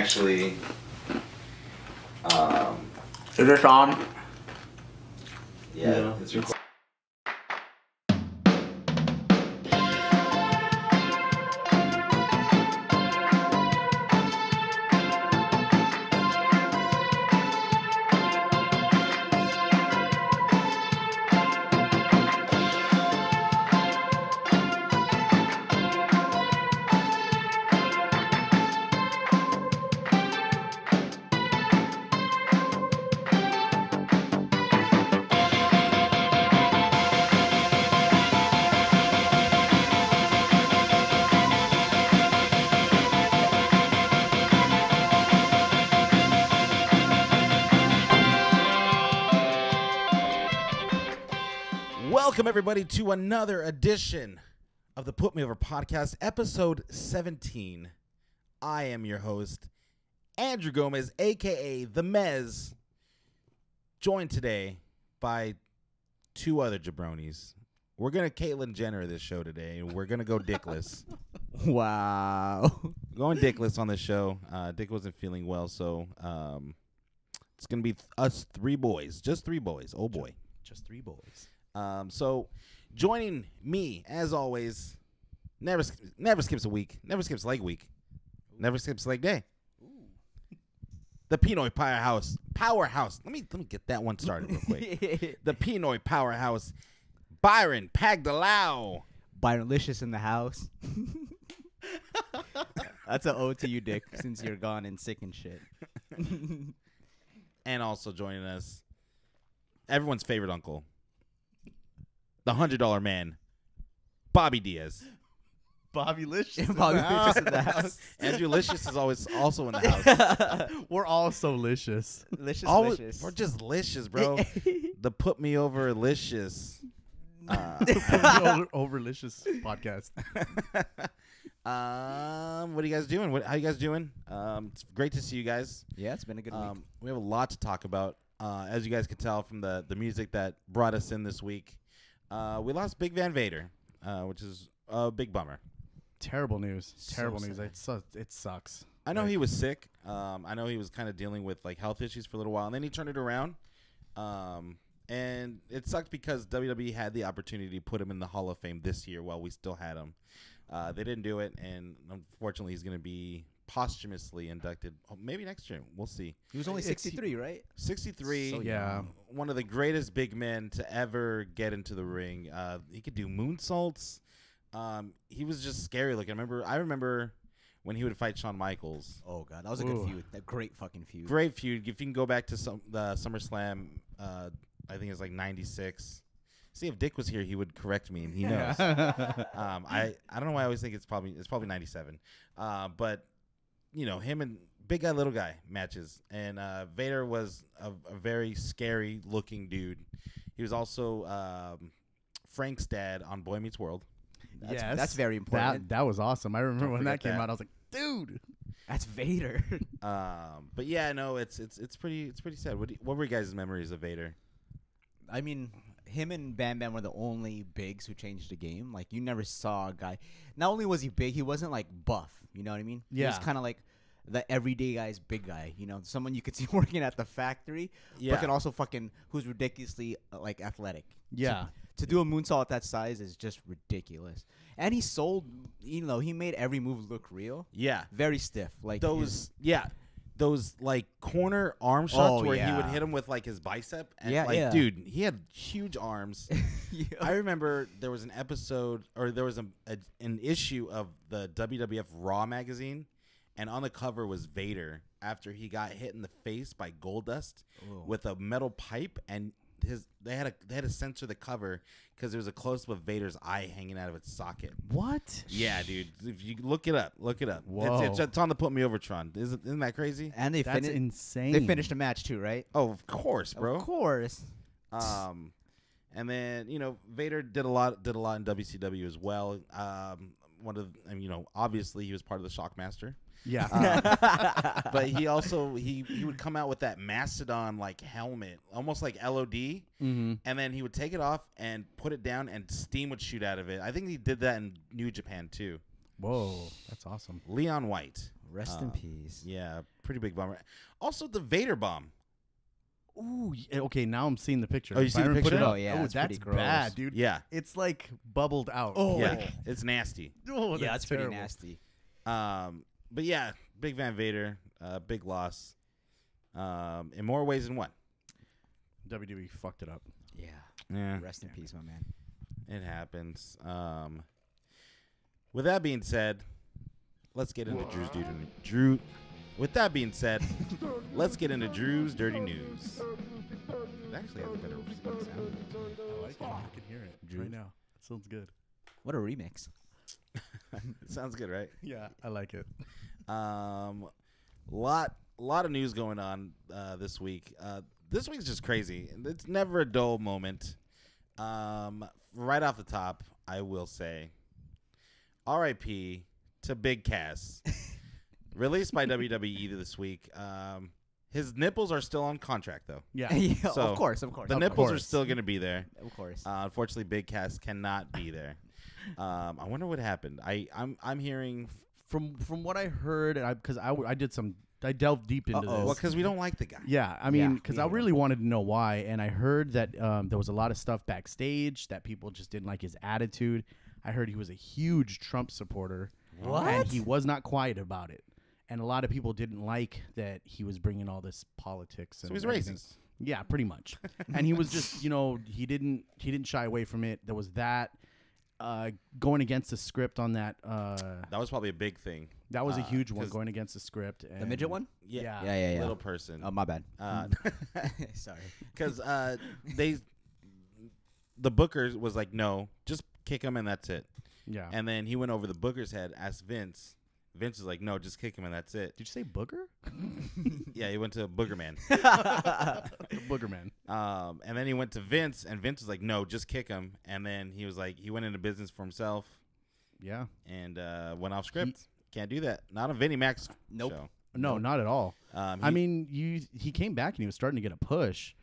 actually. Is this on? Yeah, it's recorded. Welcome, everybody, to another edition of the Put Me Over podcast, episode 17. I am your host, Andrew Gomez, a.k.a. The Mez, joined today by two other jabronis. We're going to Caitlyn Jenner this show today, and we're going to go dickless. Wow. Going dickless on this show. Dick wasn't feeling well, so it's going to be us three boys. Just three boys. Oh, boy. Just three boys. So joining me, as always, never skips a week, never skips leg week, never skips leg day. The Pinoy powerhouse. Let me get that one started real quick. The Pinoy powerhouse, Byron Pagdalao. Byron Licious in the house. That's an ode to you, Dick, since you're gone and sick and shit. And also joining us, everyone's favorite uncle, the $100 man, Bobby Diaz. Bobby Licious. Bobby Licious in the house. Andrew Licious is always also in the house. We're all so licious. Licious. We're just licious, bro. The Put Me Over Licious. Over licious podcast. What are you guys doing? How you guys doing? It's great to see you guys. Yeah, it's been a good week. We have a lot to talk about. As you guys can tell from the music that brought us in this week. We lost Big Van Vader, which is a big bummer. Terrible news. Terrible So news. sad. It sucks. I know he was sick. I know he was kind of dealing with like health issues for a little while, and then he turned it around. And it sucked because WWE had the opportunity to put him in the Hall of Fame this year while we still had him. They didn't do it, and unfortunately, he's going to be posthumously inducted. Maybe next year. We'll see. He was only 63, right? 63. So yeah. One of the greatest big men to ever get into the ring. He could do moonsaults. He was just scary looking. I remember when he would fight Shawn Michaels. Oh, God. That was a good feud. A great fucking feud. Great feud. If you can go back to the SummerSlam, I think it's like 96. See, if Dick was here, he would correct me, and he knows. I don't know why I always think it's probably 97. But you know, him and big guy, little guy matches. And Vader was a very scary looking dude. He was also Frank's dad on Boy Meets World. That's very important. That was awesome. I remember Don't when that forget came that. out. I was like, dude. That's Vader. But yeah, no, it's pretty sad. What were you guys' memories of Vader? I mean, him and Bam Bam were the only bigs who changed the game. Like, you never saw a guy. Not only was he big, he wasn't, like, buff. You know what I mean? He was Yeah. kind of like the everyday guy's big guy. You know, someone you could see working at the factory, Yeah. but can also who's ridiculously, like, athletic. Yeah. To do a moonsault at that size is just ridiculous. And he made every move look real. Yeah, Very stiff. Like those like corner arm shots where he would yeah. hit him with like his bicep. And Yeah, like, yeah. dude, he had huge arms. Yeah. I remember there was an episode, or there was an issue of the WWF Raw magazine, and on the cover was Vader after he got hit in the face by Goldust with a metal pipe, and they had to censor the cover because there was a close up of Vader's eye hanging out of its socket. What? Yeah, dude. If you look it up. Whoa. It's on the Put Me Over Tron. Isn't that crazy? And they That's finished. insane. They finished the match too, right? Oh, of course, bro. Of course. And then Vader did a lot in WCW as well. Obviously he was part of the Shockmaster. Yeah. But he also he would come out with that mastodon like helmet, almost like LOD, and then he would take it off and put it down, and steam would shoot out of it. I think he did that in New Japan too. Whoa, that's awesome. Leon White. Rest in peace. Yeah, pretty big bummer. Also, the Vader bomb. Ooh, okay. Now I'm seeing the picture. Oh, you see the Byron put picture? it up. Oh, yeah, Oh, it's that's pretty gross. bad, dude. Yeah, It's like bubbled out. yeah, it's nasty. Oh, Yeah, that's it's pretty terrible. nasty. But yeah, Big Van Vader, big loss. In more ways than one. WWE fucked it up. Yeah. Yeah, Rest in peace, my man. it happens. With that being said, let's get into Drew. With that being said, let's get into Drew's dirty news. It actually has a better sound. I like it. I can hear it right now. That sounds good. What a remix. It sounds good, right? Yeah, I like it. Lot of news going on this week. This week's just crazy. It's never a dull moment. Right off the top, I will say, R.I.P. to Big Cass. Released by WWE this week. His nipples are still on contract, though. Yeah. Yeah, So, of course. The nipples are still going to be there. Of course. Unfortunately, Big Cass cannot be there. I wonder what happened. I'm hearing. From what I heard, because I delved deep into Uh-oh. this. Well, because we don't like the guy. Yeah, I Yeah, mean, because me I neither. really wanted to know why, and I heard that there was a lot of stuff backstage that people just didn't like his attitude. I heard he was a huge Trump supporter, What? and he was not quiet about it. And a lot of people didn't like that he was bringing all this politics. So And he's everything. racist. Yeah, pretty much. And he was just, he didn't shy away from it. There was that going against the script on that. That was probably a big thing. That was a huge one, 'cause- going against the script. The midget one? Yeah. Yeah. Little person. Oh, my bad. Because Sorry. the Booker was like, no, just kick him and that's it. Yeah. And then he went over the Booker's head, asked Vince. Vince was like, no, just kick him and that's it. Did you say booger? Yeah, he went to Booger Man. Booger man. And then he went to Vince, and Vince was like, no, just kick him. And then he was like, he went into business for himself Yeah. and went off script. Can't do that. Not on Vinnie Mac's Nope. show. No, not at all. I He- mean, he came back and he was starting to get a push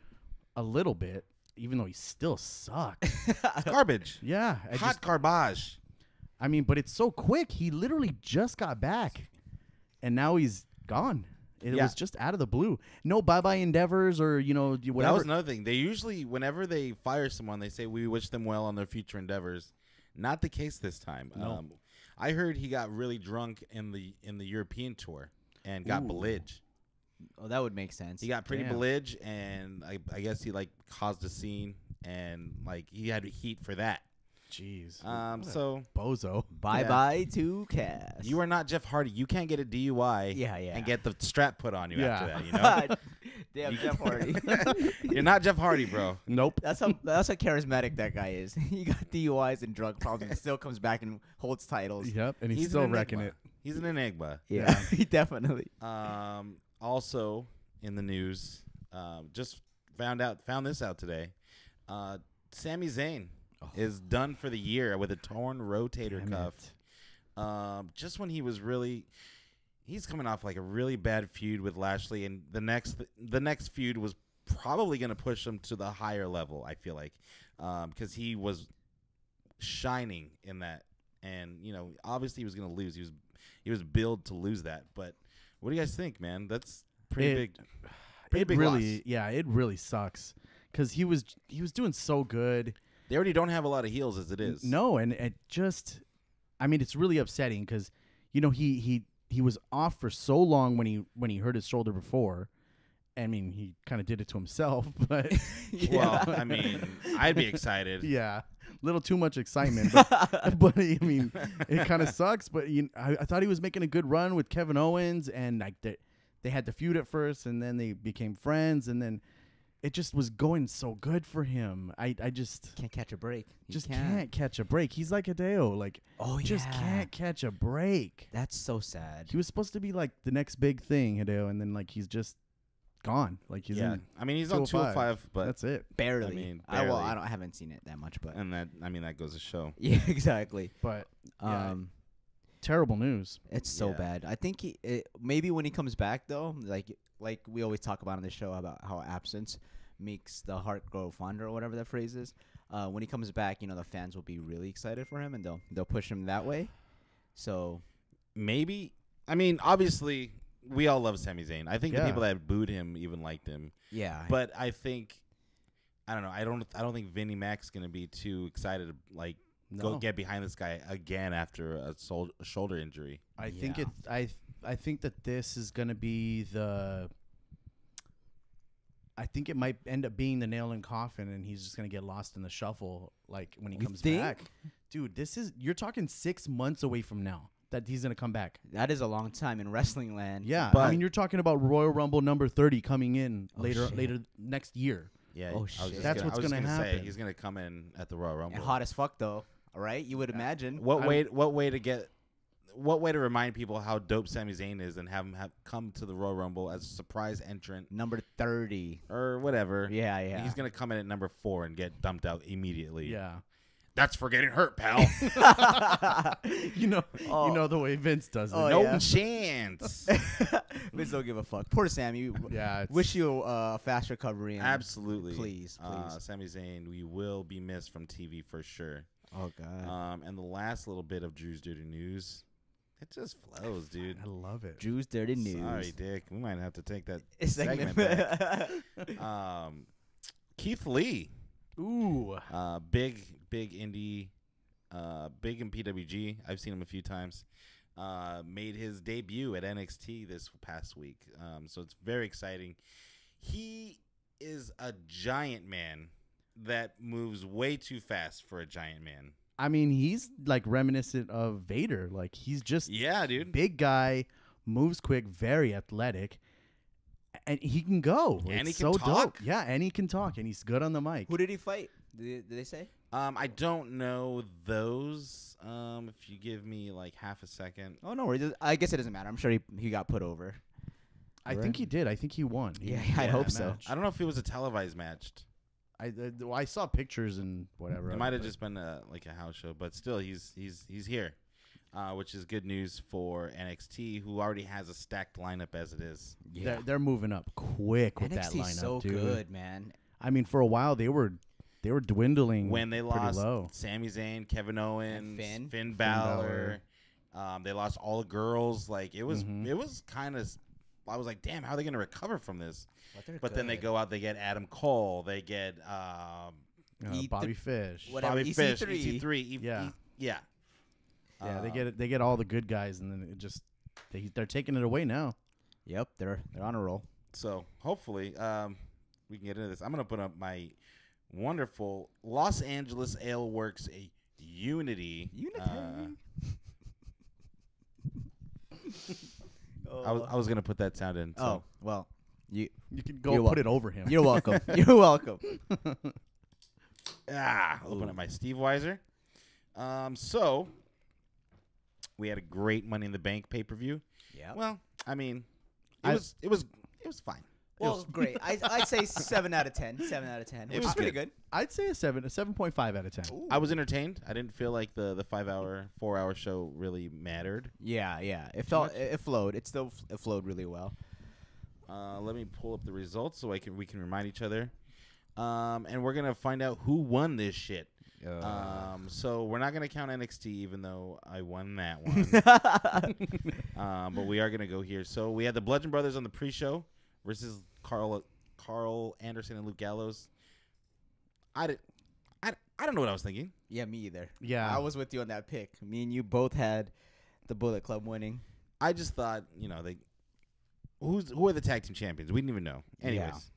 a little bit, even though he still sucked. it's garbage. Yeah. Hot garbage. I mean, but it's so quick. He literally just got back, and now he's gone. It Yeah. was just out of the blue. No bye-bye endeavors or, whatever. That was another thing. They usually, whenever they fire someone, they say, we wish them well on their future endeavors. Not the case this time. No. I heard he got really drunk in the European tour and got Ooh. belligerent. Oh, that would make sense. He got pretty Damn. belligerent, and I guess he caused a scene, and he had heat for that. Jeez. So Bozo. Bye-bye to Cass. you are not Jeff Hardy. You can't get a DUI. Yeah. And get the strap put on you Yeah. after that. You know, Damn, Jeff Hardy. you're not Jeff Hardy, bro. Nope. That's how charismatic that guy is. He got DUIs and drug problems, and still comes back and holds titles. Yep, and he's an still enigma. wrecking it. He's an enigma. Yeah, he definitely. Also in the news, just found this out today. Sami Zayn is done for the year with a torn rotator Damn cuff. it. Just when he's coming off a really bad feud with Lashley, and the next feud was probably going to push him to the higher level. I feel like because he was shining in that, and obviously he was going to lose. He was billed to lose that. But what do you guys think, man? That's pretty big. Pretty big really, loss. yeah, it really sucks because he was doing so good. They already don't have a lot of heels as it is. No, and it just, I mean, it's really upsetting because, he was off for so long when he hurt his shoulder before. I mean, he kind of did it to himself, but Well, I mean, I'd be excited. yeah, little too much excitement. But I mean, it kind of sucks. But I thought he was making a good run with Kevin Owens, and they had the feud at first, and then they became friends, and then it just was going so good for him. I just Can't catch a break. He can't catch a break. He's like Hideo, just can't catch a break. That's so sad. He was supposed to be like the next big thing, Hideo, and then he's just gone. He's Yeah, in, I mean he's on 205, but that's it. Barely. I mean, I haven't seen it that much, but and that goes to show. yeah, exactly. But yeah, Terrible news. It's so Yeah. bad. I think maybe when he comes back though, like we always talk about on the show about how absence makes the heart grow fonder or whatever that phrase is. When he comes back, the fans will be really excited for him and they'll push him that way. So Maybe I mean, obviously, we all love Sami Zayn. I think the Yeah. people that booed him even liked him. Yeah. But I think, I don't know. I don't think Vinnie Mac's gonna be too excited to like go No. get behind this guy again after a shoulder injury. I think Yeah. I think that this is gonna be the. I think it might end up being the nail in coffin, and he's just gonna get lost in the shuffle, like when he You comes think? back. Dude, you're talking 6 months away from now that he's gonna come back. That is a long time in wrestling land. Yeah, But- I mean, you're talking about Royal Rumble number 30 coming in Oh, later shit. next year. Yeah. Oh, I was shit. just That's what's I was gonna say, happen. he's gonna come in at the Royal Rumble. And hot as fuck though. All right, you would imagine. What way to remind people how dope Sami Zayn is and have him come to the Royal Rumble as a surprise entrant Number 30. or whatever. Yeah, yeah. He's gonna come in at number 4 and get dumped out immediately. Yeah, That's for getting hurt, pal. you know Oh. the way Vince does it. Oh, No yeah. chance. Vince don't give a fuck. Poor Sammy. Yeah, it's- Wish you a fast recovery. And Absolutely. Please. Sami Zayn, we will be missed from TV for sure. Oh god. And the last little bit of Drew's dirty news, it just flows, dude. I love it. Drew's dirty news. Sorry, Dick. We might have to take that Segment. segment back. Keith Lee, Ooh, big indie, big in PWG. I've seen him a few times. Made his debut at NXT this past week. So it's very exciting. He is a giant man that moves way too fast for a giant man. I mean, he's like reminiscent of Vader. Like he's just Yeah, dude. big guy, moves quick, very athletic, and he can go. And It's he can so talk. dope. Yeah, and he can talk, and he's good on the mic. Who did he fight? Did they say? I don't know those. If you give me like half a second. Oh no, I guess it doesn't matter. I'm sure he got put over. I think he did. I think he won. He Yeah, won I that hope so. match. I don't know if it was a televised match. I saw pictures and whatever. It of might have but- just been like a house show, but still, he's here, which is good news for NXT, who already has a stacked lineup as it is. They're moving up quick with that NXT's lineup, so dude. good, man. I mean, for a while they were dwindling When they pretty lost low. Sami Zayn, Kevin Owens, And Finn Balor, they lost all the girls. Like it was kind of. I was like, damn, how are they going to recover from this? But then they go out, they get Adam Cole, they get Bobby Fish. Whatever. Bobby Fish, EC3. EC3, Yeah. yeah. Yeah, they get all the good guys, and then it just they're taking it away now. Yep, they're on a roll. So hopefully we can get into this. I'm going to put up my wonderful Los Angeles Ale Works Unity. I was going to put that sound in. So. Oh well, you You can go You're put it over him. you're welcome. You're welcome. Open up my Steve Weiser. So we had a great Money in the Bank pay-per-view. Yeah. Well, I mean, it was fine. Well, great. I'd say 7 out of 10. 7 out of 10. It Which was is pretty good. good. I'd say a 7.5 out of 10. I was entertained. I didn't feel like the 4-hour show really mattered. Yeah. It flowed. It flowed really well. Let me pull up the results so we can remind each other. And we're gonna find out who won this shit. So we're not gonna count NXT, even though I won that one. But we are gonna go here. So we had the Bludgeon Brothers on the pre-show versus Carl Anderson and Luke Gallows. I don't know what I was thinking. Yeah, me either. Yeah. I was with you on that pick. Me and you both had the Bullet Club winning. I just thought, who are the tag team champions? We didn't even know. Anyways,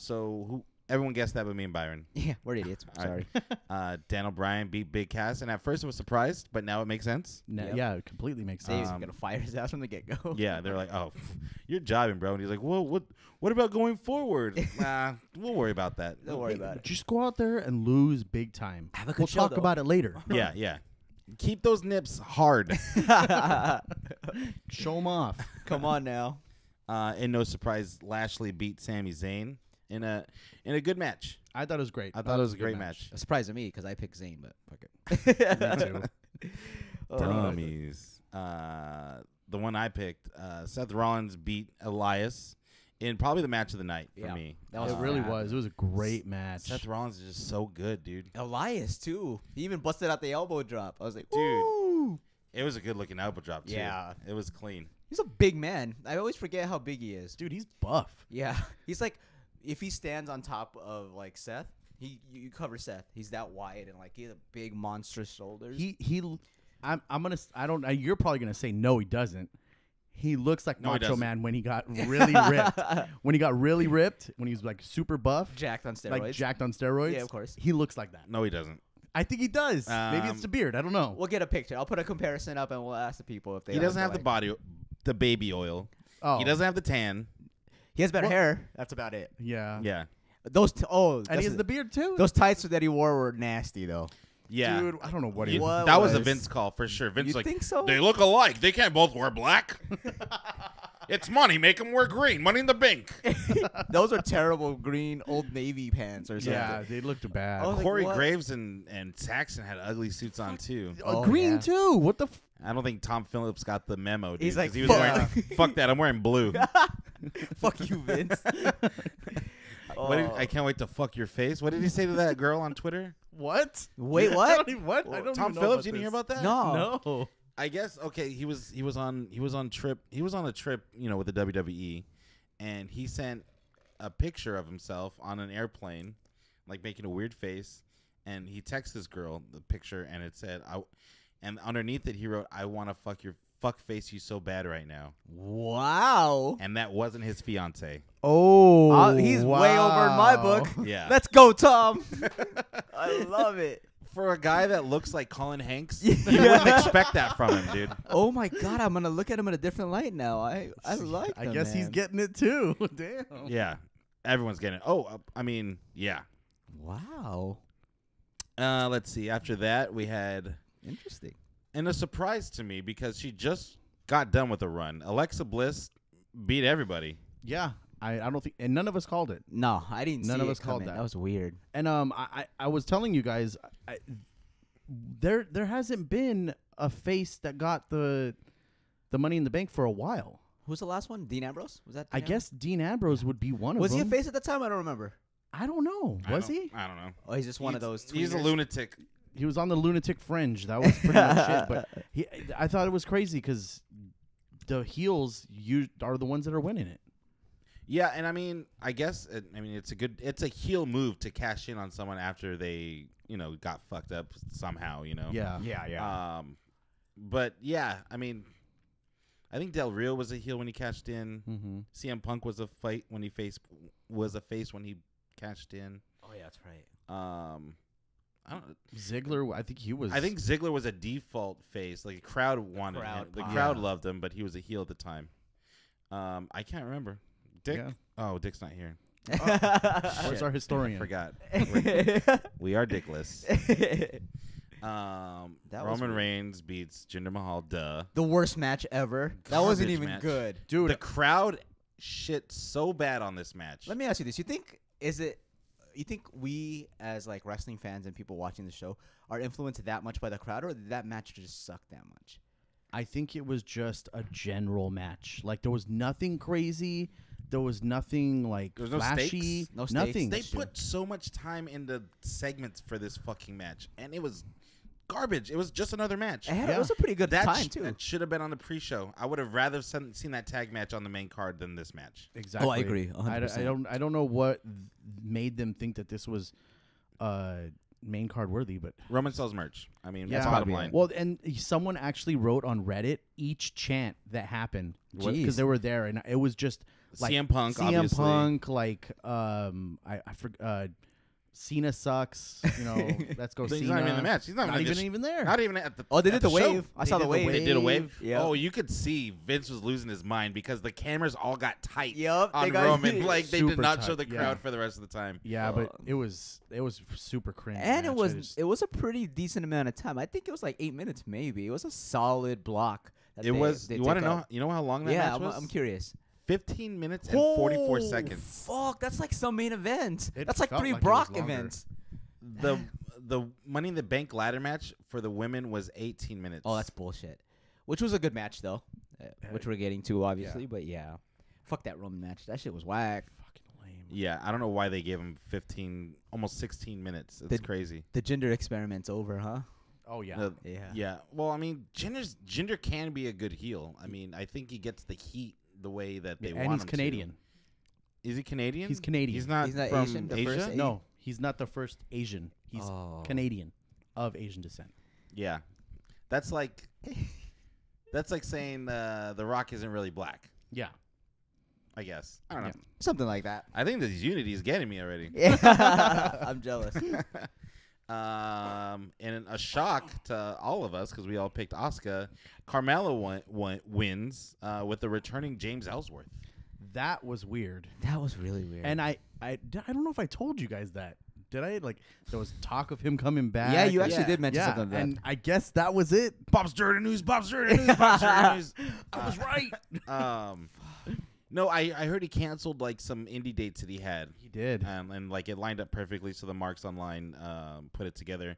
so everyone guessed that, but me and Byron. Yeah, we're idiots. All Sorry. right. Dan O'Brien beat Big Cass, and at first I was surprised, but now it makes sense. Yep. Yeah, it completely makes Dave's sense. gonna fire his ass from the get go. Yeah, they're like, "Oh, you're jobbing, bro," and he's like, "Well, what about going forward?" Nah, we'll worry about that. Don't worry about it. Just go out there and lose big time. Have a good We'll show, talk though. about it later. Yeah. Keep those nips hard. Show them off. Come on now. And no surprise, Lashley beat Sami Zayn in a good match. I thought it was great. I thought it was a great match. A surprise to me because I picked Zayn, but fuck it. Me too. Oh, Dummies. The one I picked, Seth Rollins beat Elias in probably the match of the night for Yeah. me. That was It really fab. was. It was a great match. Seth Rollins is just so good, dude. Elias too. He even busted out the elbow drop. I was like, Dude. "Ooh." It was a good looking elbow drop too. Yeah. It was clean. He's a big man. I always forget how big he is. Dude, he's buff. Yeah, he's like, if he stands on top of like Seth, you cover Seth. He's that wide and like he has big monstrous shoulders. I'm gonna. I don't. You're probably gonna say no. He doesn't. He looks like No, he Macho doesn't. Man when he got really ripped. When he got really ripped, when he was like super buff, jacked on steroids. like jacked on steroids. Yeah, of course. He looks like that. No, he doesn't. I think he does. Maybe it's the beard. I don't know. We'll get a picture. I'll put a comparison up and we'll ask the people if they. He doesn't have like. the baby oil. Oh, He doesn't have the tan. He has better Well- hair. That's about it. Yeah. Yeah. Those And that's he has the beard too. those tights that he wore were nasty though. Yeah. Dude, I don't know what he. You- What that was a was- Vince call for sure. Vince You like, think so? they look alike. They can't both wear black. It's money. Make them wear green. Money in the bank. Those are terrible green Old Navy pants or something. Yeah, they looked bad. Oh, like Corey what? Graves and Saxon had ugly suits on too. Oh, green yeah. too. What the? I don't think Tom Phillips got the memo. Dude, He's like, 'cause he was "Fuck." wearing, fuck that. I'm wearing blue. Fuck you, Vince. I can't wait to fuck your face. What did he say to that girl on Twitter? What? Wait, I what? don't even, what? I don't Tom even know Phillips, about you didn't hear this. about that? No. No. I guess okay. He was on a trip, you know, with the WWE, and he sent a picture of himself on an airplane, like making a weird face, and he texted this girl the picture, and it said, and underneath it he wrote, "I want to fuck your fuck face you so bad right now," Wow. and that wasn't his fiance. Oh, He's way over in my book. Yeah, Let's go, Tom. I love it. for a guy that looks like Colin Hanks, you wouldn't expect that from him, dude. Oh my God, I'm gonna look at him in a different light now. I like. I the guess he's man. getting it too. Damn. Yeah, everyone's getting it. Oh, I mean, yeah. Wow. Let's see. After that, we had. Interesting. And a surprise to me because she just got done with a run. Alexa Bliss beat everybody. Yeah, I don't think, and none of us called it. No, I didn't. None see of it us called coming. that. That was weird. And I was telling you guys, there hasn't been a face that got the Money in the Bank for a while. Who's the last one? Dean Ambrose? Was that? I guess Dean Ambrose would be one of Was them. he a face at the time? I don't remember. I don't know. Was he? I don't know. Oh, he's just one of those. He's a tweeners? lunatic. He was on the lunatic fringe. That was pretty much it. But I thought it was crazy because the heels are the ones that are winning it. Yeah, and I mean, I guess it's a heel move to cash in on someone after they, got fucked up somehow, Yeah. Yeah. But yeah, I mean, I think Del Rio was a heel when he cashed in. Mm-hmm. CM Punk was a face when he cashed in. Oh yeah, that's right. I don't. Ziggler, I think he was. I think Ziggler was a default face. Like the crowd wanted him. The crowd loved him, but he was a heel at the time. I can't remember. Dick. Yeah. Oh, Dick's not here. Where's Shit. our historian? I forgot. We are dickless. That was Roman weird. Reigns beats Jinder Mahal. Duh. The worst match ever. That wasn't Garbage even match. good. Dude, The crowd shit so bad on this match. Let me ask you this: you think we as like wrestling fans and people watching the show are influenced that much by the crowd, or did that match just suck that much? I think it was just a general match. Like there was nothing crazy. There was nothing like There was no flashy. stakes? No stakes. Nothing. They That's true. put so much time into segments for this fucking match, and it was garbage. It was just another match. It was a pretty good time too. That should have been on the pre-show. I would have rather seen that tag match on the main card than this match. Exactly. Oh, I agree, I 100%. don't know what made them think that this was main card worthy, but Roman sells merch. I mean, yeah. that's bottom line. Well, and someone actually wrote on Reddit each chant that happened Jeez. because they were there, and it was just like CM Punk, CM obviously. Punk, like I forgot. Cena sucks. Let's go. But Cena. he's not even in the match. He's not Not even there. Not even at the. Oh, they at did the show. wave. I They saw the did the wave. They did a wave. Yep. Oh, you could see Vince was losing his mind because the cameras all got tight Yup, they on got Roman. Like they did super not show tight, the yeah. crowd for the rest of the time. Yeah, but it was super cringe. And it matches. was a pretty decent amount of time. I think it was like 8 minutes, maybe. It was a solid block. That It they- was. they You want took to know? up. You know how long that Yeah, match was? I'm curious. 15 minutes and 44 Oh, seconds. Fuck, that's like some main events. It That's like felt 3 like it was Brock longer. events. The Money in the Bank ladder match for the women was 18 minutes. Oh, that's bullshit. Which was a good match though, which we're getting to obviously. But yeah, fuck that Roman match. That shit was whack. fucking lame. Yeah, I don't know why they gave him 15, almost 16 minutes. It's crazy. The gender experiment's over, huh? Oh yeah. Yeah. Well, I mean, Jinder can be a good heel. I mean, I think he gets the heat the way that they want him And he's Canadian. to. Is he Canadian? He's Canadian. He's not from Asian, the Asia? first No, he's not the first Asian. He's Canadian of Asian descent. Yeah. That's like saying The Rock isn't really black, Yeah. I guess. I don't know. Something like that. I think this unity is getting me already. Yeah. I'm jealous. And a shock to all of us because we all picked Asuka. Carmella wins with the returning James Ellsworth. That was weird. That was really weird. And I don't know if I told you guys that. Did I? Like, there was talk of him coming back. yeah, you actually did mention Yeah, something like that. and I guess that was it. Bob's Dirty News. Bob's Dirty News. Bob's Dirty News. I was right. No, I heard he canceled like some indie dates that he had. He did. And like it lined up perfectly, so the Marks Online put it together.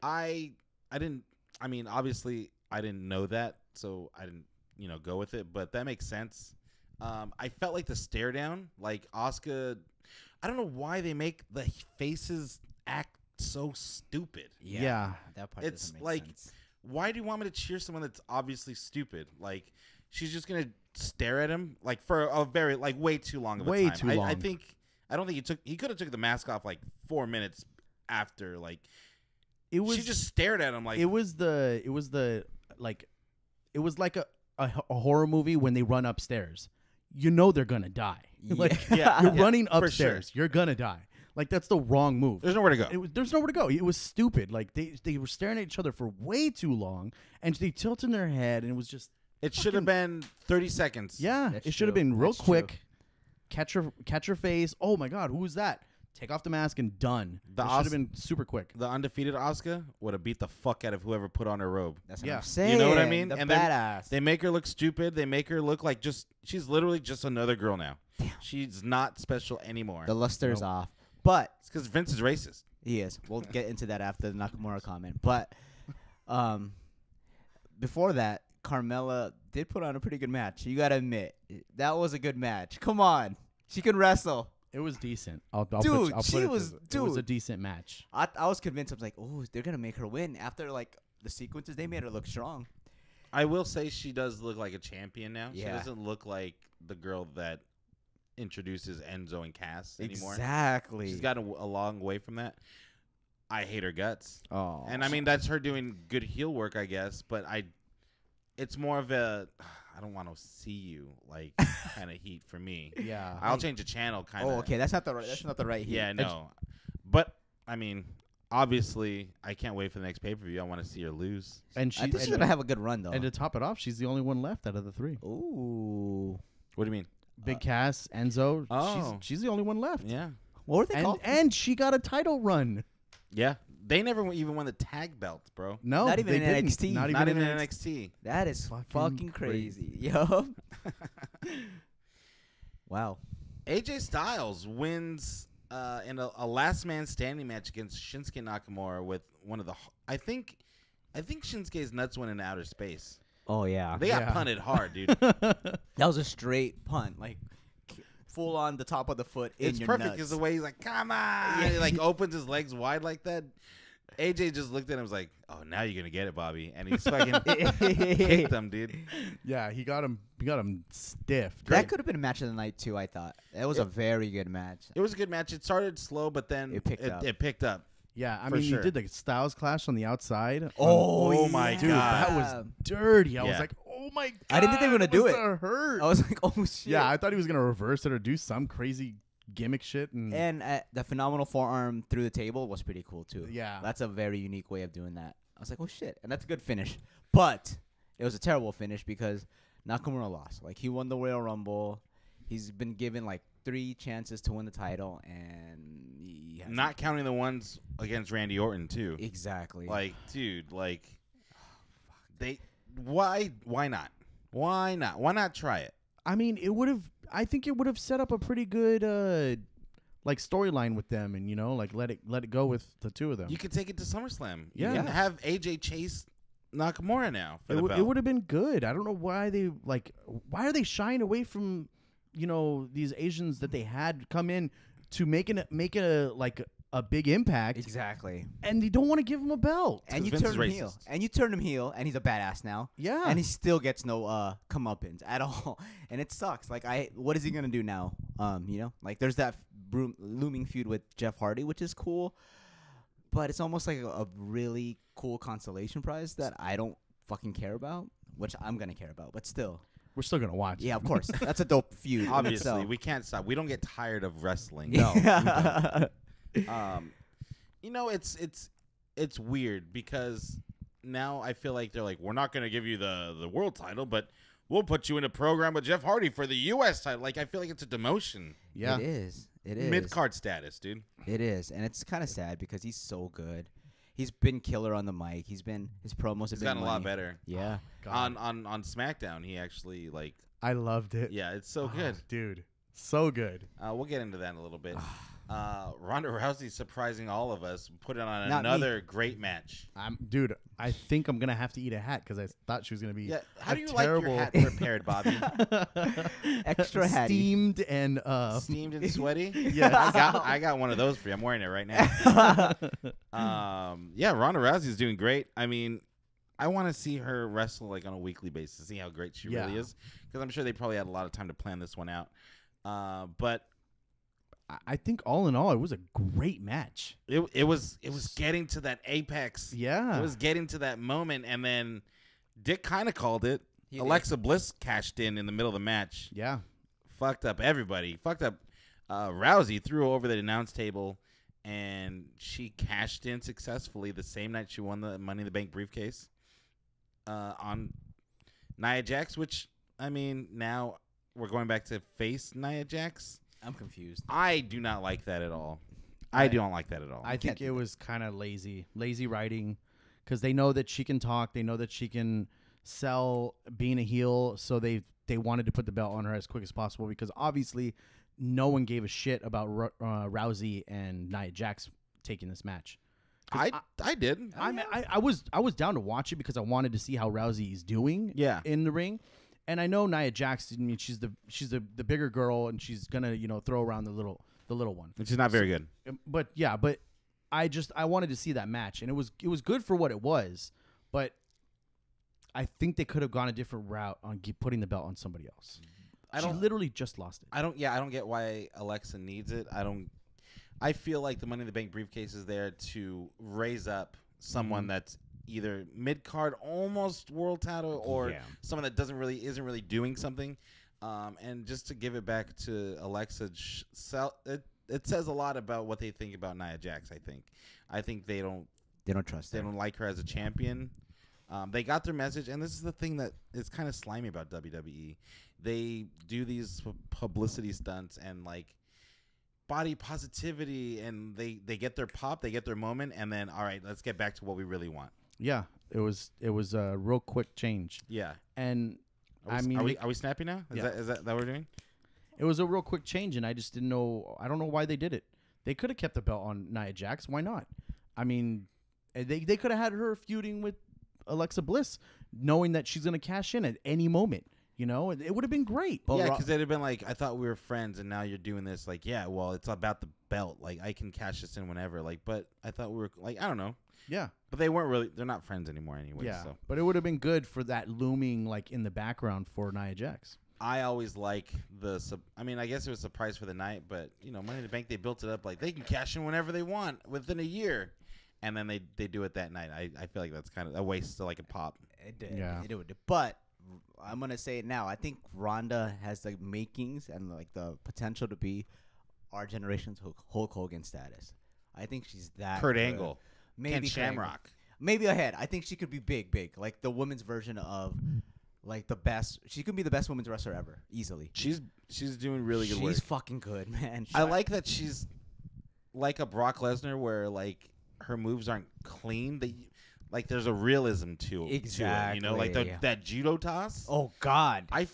I didn't. I mean, obviously, I didn't know that, so I didn't, go with it. But that makes sense. I felt like the stare down, like Asuka. I don't know why they make the faces act so stupid. Yeah. That part It's doesn't make like, sense. why do you want me to cheer someone that's obviously stupid? Like, she's just gonna stare at him like for a very way too long of a Way time. too long. I don't think he could have took the mask off like 4 minutes after. Like, She just stared at him like it was like a horror movie when they run upstairs. You know they're gonna die. Like Yeah. you're Yeah, running for upstairs. sure. You're gonna die. Like that's the wrong move. there's nowhere to go. There's nowhere to go. It was stupid. Like they were staring at each other for way too long, and they tilted their head, and it was just It should have been 30 seconds. yeah. That's It should have true. been real That's quick. Catch her face. Oh my God, who's that? Take off the mask and done. The It should have been super quick. The undefeated Asuka would have beat the fuck out of whoever put on her robe. That's what Yeah. I'm saying. You know what I mean? The And then badass. They make her look stupid. They make her look like she's literally just another girl now. Damn. She's not special anymore. The luster's Nope. off. But It's because Vince is racist. he is. We'll get into that after the Nakamura comment. But before that, Carmella did put on a pretty good match. You got to admit. That was a good match. Come on. She can wrestle. It was decent. I'll Dude, put it she this was- way. It was a dude. decent match. I was convinced. I was like, oh, they're going to make her win. After, like, the sequences, they made her look strong. I will say she does look like a champion now. She Yeah. doesn't look like the girl that introduces Enzo and Cass anymore. Exactly. She's gotten a long way from that. I hate her guts. Oh. And I mean, that's her doing good heel work, I guess. But it's more of a, I don't want to see you like kind of heat for me. Yeah. I'll change the channel kind of. Oh, okay. That's not the right heat. Yeah, no. But I mean, obviously, I can't wait for the next pay per view. I want to see her lose. And I think she's going to have a good run, though. And to top it off, she's the only one left out of the three. Ooh. What do you mean? Big Cass, Enzo. Oh. She's the only one left. Yeah, What were they called? And she got a title run. yeah. They never even won the tag belts, bro. No, Not even they in didn't. NXT. Not Not even even in in NXT. NXT. That is Fucking fucking crazy. Yo. Wow. AJ Styles wins in a last man standing match against Shinsuke Nakamura with one of the. I think Shinsuke's nuts went into outer space. Oh, yeah. They got punted hard, dude. That was a straight punt. Like, full on the top of the foot in It's your perfect nuts. because the way he's like, come on. He like opens his legs wide like that. AJ just looked at him and was like, oh, now you're going to get it, Bobby. And he's fucking kicked him, dude. Yeah, he got him stiff. That could have been a match of the night, too, I thought. That was a very good match. It was a good match. It started slow, but then It picked up. It picked up. Yeah, I For mean, sure. you did the Styles Clash on the outside. Oh my Dude, God. that was dirty. I was Yeah. like, oh my God. I didn't think they were gonna do it. Hurt. I was like, oh, shit. Yeah, I thought he was going to reverse it or do some crazy gimmick shit. And The phenomenal forearm through the table was pretty cool, too. Yeah. That's a very unique way of doing that. I was like, oh, shit. And that's a good finish. But it was a terrible finish because Nakamura lost. Like, he won the Royal Rumble. He's been given, like, 3 chances to win the title, and he hasn't. Not counting the ones against Randy Orton, too. Exactly. Like, dude, like, why not? Why not? Why not try it? I mean, I think it would have set up a pretty good like storyline with them, and like let it go with the two of them. You could take it to SummerSlam. Yeah. You can have AJ chase Nakamura now for the It belt. would have been good. I don't know why why are they shying away from these Asians that they had come in to make a a big impact, Exactly. and you don't want to give him a belt. And you Vince turn is him heel. racist. And you turn him heel, and he's a badass now. Yeah. And he still gets no comeuppance at all, and it sucks. Like, what is he gonna do now? You know, like there's that looming feud with Jeff Hardy, which is cool, but it's almost like a really cool consolation prize that I don't fucking care about, which I'm gonna care about, but still. We're still gonna watch. Yeah, of course. That's a dope feud. Obviously, we can't stop. We don't get tired of wrestling. No. You know, it's weird because now I feel like they're like, we're not going to give you the world title, but we'll put you in a program with Jeff Hardy for the U.S. title. Like, I feel like it's a demotion. Yeah. It is. It is. Mid-card status, dude. It is, and it's kind of sad because he's so good. He's been killer on the mic. His promos have He's been gotten a lot money. better. Yeah. God. On SmackDown, he actually, like, I loved it. yeah, it's so Oh, good. dude. So good. We'll get into that in a little bit. Ronda Rousey surprising all of us, putting on Not me. another great match. Dude, I think I'm gonna have to eat a hat because I thought she was gonna be Yeah, how a do you terrible like your hat prepared, Bobby? Extra hatty. steamed and Steamed and sweaty? Yes. I got one of those for you. I'm wearing it right now. Yeah, Ronda Rousey's doing great. I mean, I want to see her wrestle like on a weekly basis, see how great she really Yeah. is, because I'm sure they probably had a lot of time to plan this one out. But I think all in all, it was a great match. it was getting to that apex. Yeah. It was getting to that moment, and then Dick kind of called it. He- Alexa Bliss cashed in the middle of the match. Yeah. Fucked up everybody. Fucked up Rousey, threw her over the announce table, and she cashed in successfully the same night she won the Money in the Bank briefcase on Nia Jax, which, I mean, now we're going back to face Nia Jax. I'm confused. I do not like that at all. I don't like that at all. I think can't it do was kind of lazy writing because they know that she can talk. They know that she can sell being a heel. So they wanted to put the belt on her as quick as possible because obviously no one gave a shit about Rousey and Nia Jax taking this match. I did. I was down to watch it because I wanted to see how Rousey is doing Yeah. in the ring. And I know Nia Jax, I mean, she's the bigger girl and she's gonna, throw around the little one. Which is not very good. But yeah, I wanted to see that match, and it was good for what it was, but I think they could have gone a different route on putting the belt on somebody else. She literally just lost it. I don't get why Alexa needs it. I feel like the Money in the Bank briefcase is there to raise up someone that's either mid card, almost world title, or Yeah. someone that isn't really doing something. And just to give it back to Alexa, it says a lot about what they think about Nia Jax. I think they don't trust they her. don't like her as a champion. They got their message, and this is the thing that is kind of slimy about WWE. They do these publicity stunts and like body positivity, and they get their pop, they get their moment, and then all right, let's get back to what we really want. Yeah, it was a real quick change, Yeah, and are we snappy now? Is that what we're doing? it was a real quick change, and I just didn't know. I don't know why they did it. They could have kept the belt on Nia Jax. Why not? I mean, they could have had her feuding with Alexa Bliss, knowing that she's gonna cash in at any moment. It would have been great. Yeah, because they'd have been like, I thought we were friends, and now you're doing this. Like, yeah, well, it's about the belt. Like, I can cash this in whenever. Like, but I thought we were like, I don't know. Yeah. But they weren't really. They're not friends anymore anyway. Yeah, So but it would have been good for that looming like in the background for Nia Jax. I always like I mean, I guess it was a surprise for the night, but Money in the Bank, they built it up like they can cash in whenever they want within a year, and then they do it that night. I feel like that's kind of a waste of like a pop. It did. Yeah. It did. But I'm gonna say it now. I think Ronda has the makings and like the potential to be our generation's Hulk Hogan status. I think she's that. Kurt good. Angle, Maybe Ken Kurt Angle. Shamrock. Maybe ahead. I think she could be big, like the women's version of like the best. She could be the best women's wrestler ever, easily. She's doing really good work. She's fucking good, man. I like that she's like a Brock Lesnar, where like her moves aren't clean. Like there's a realism to it. Like Exactly. that judo toss. Oh God. I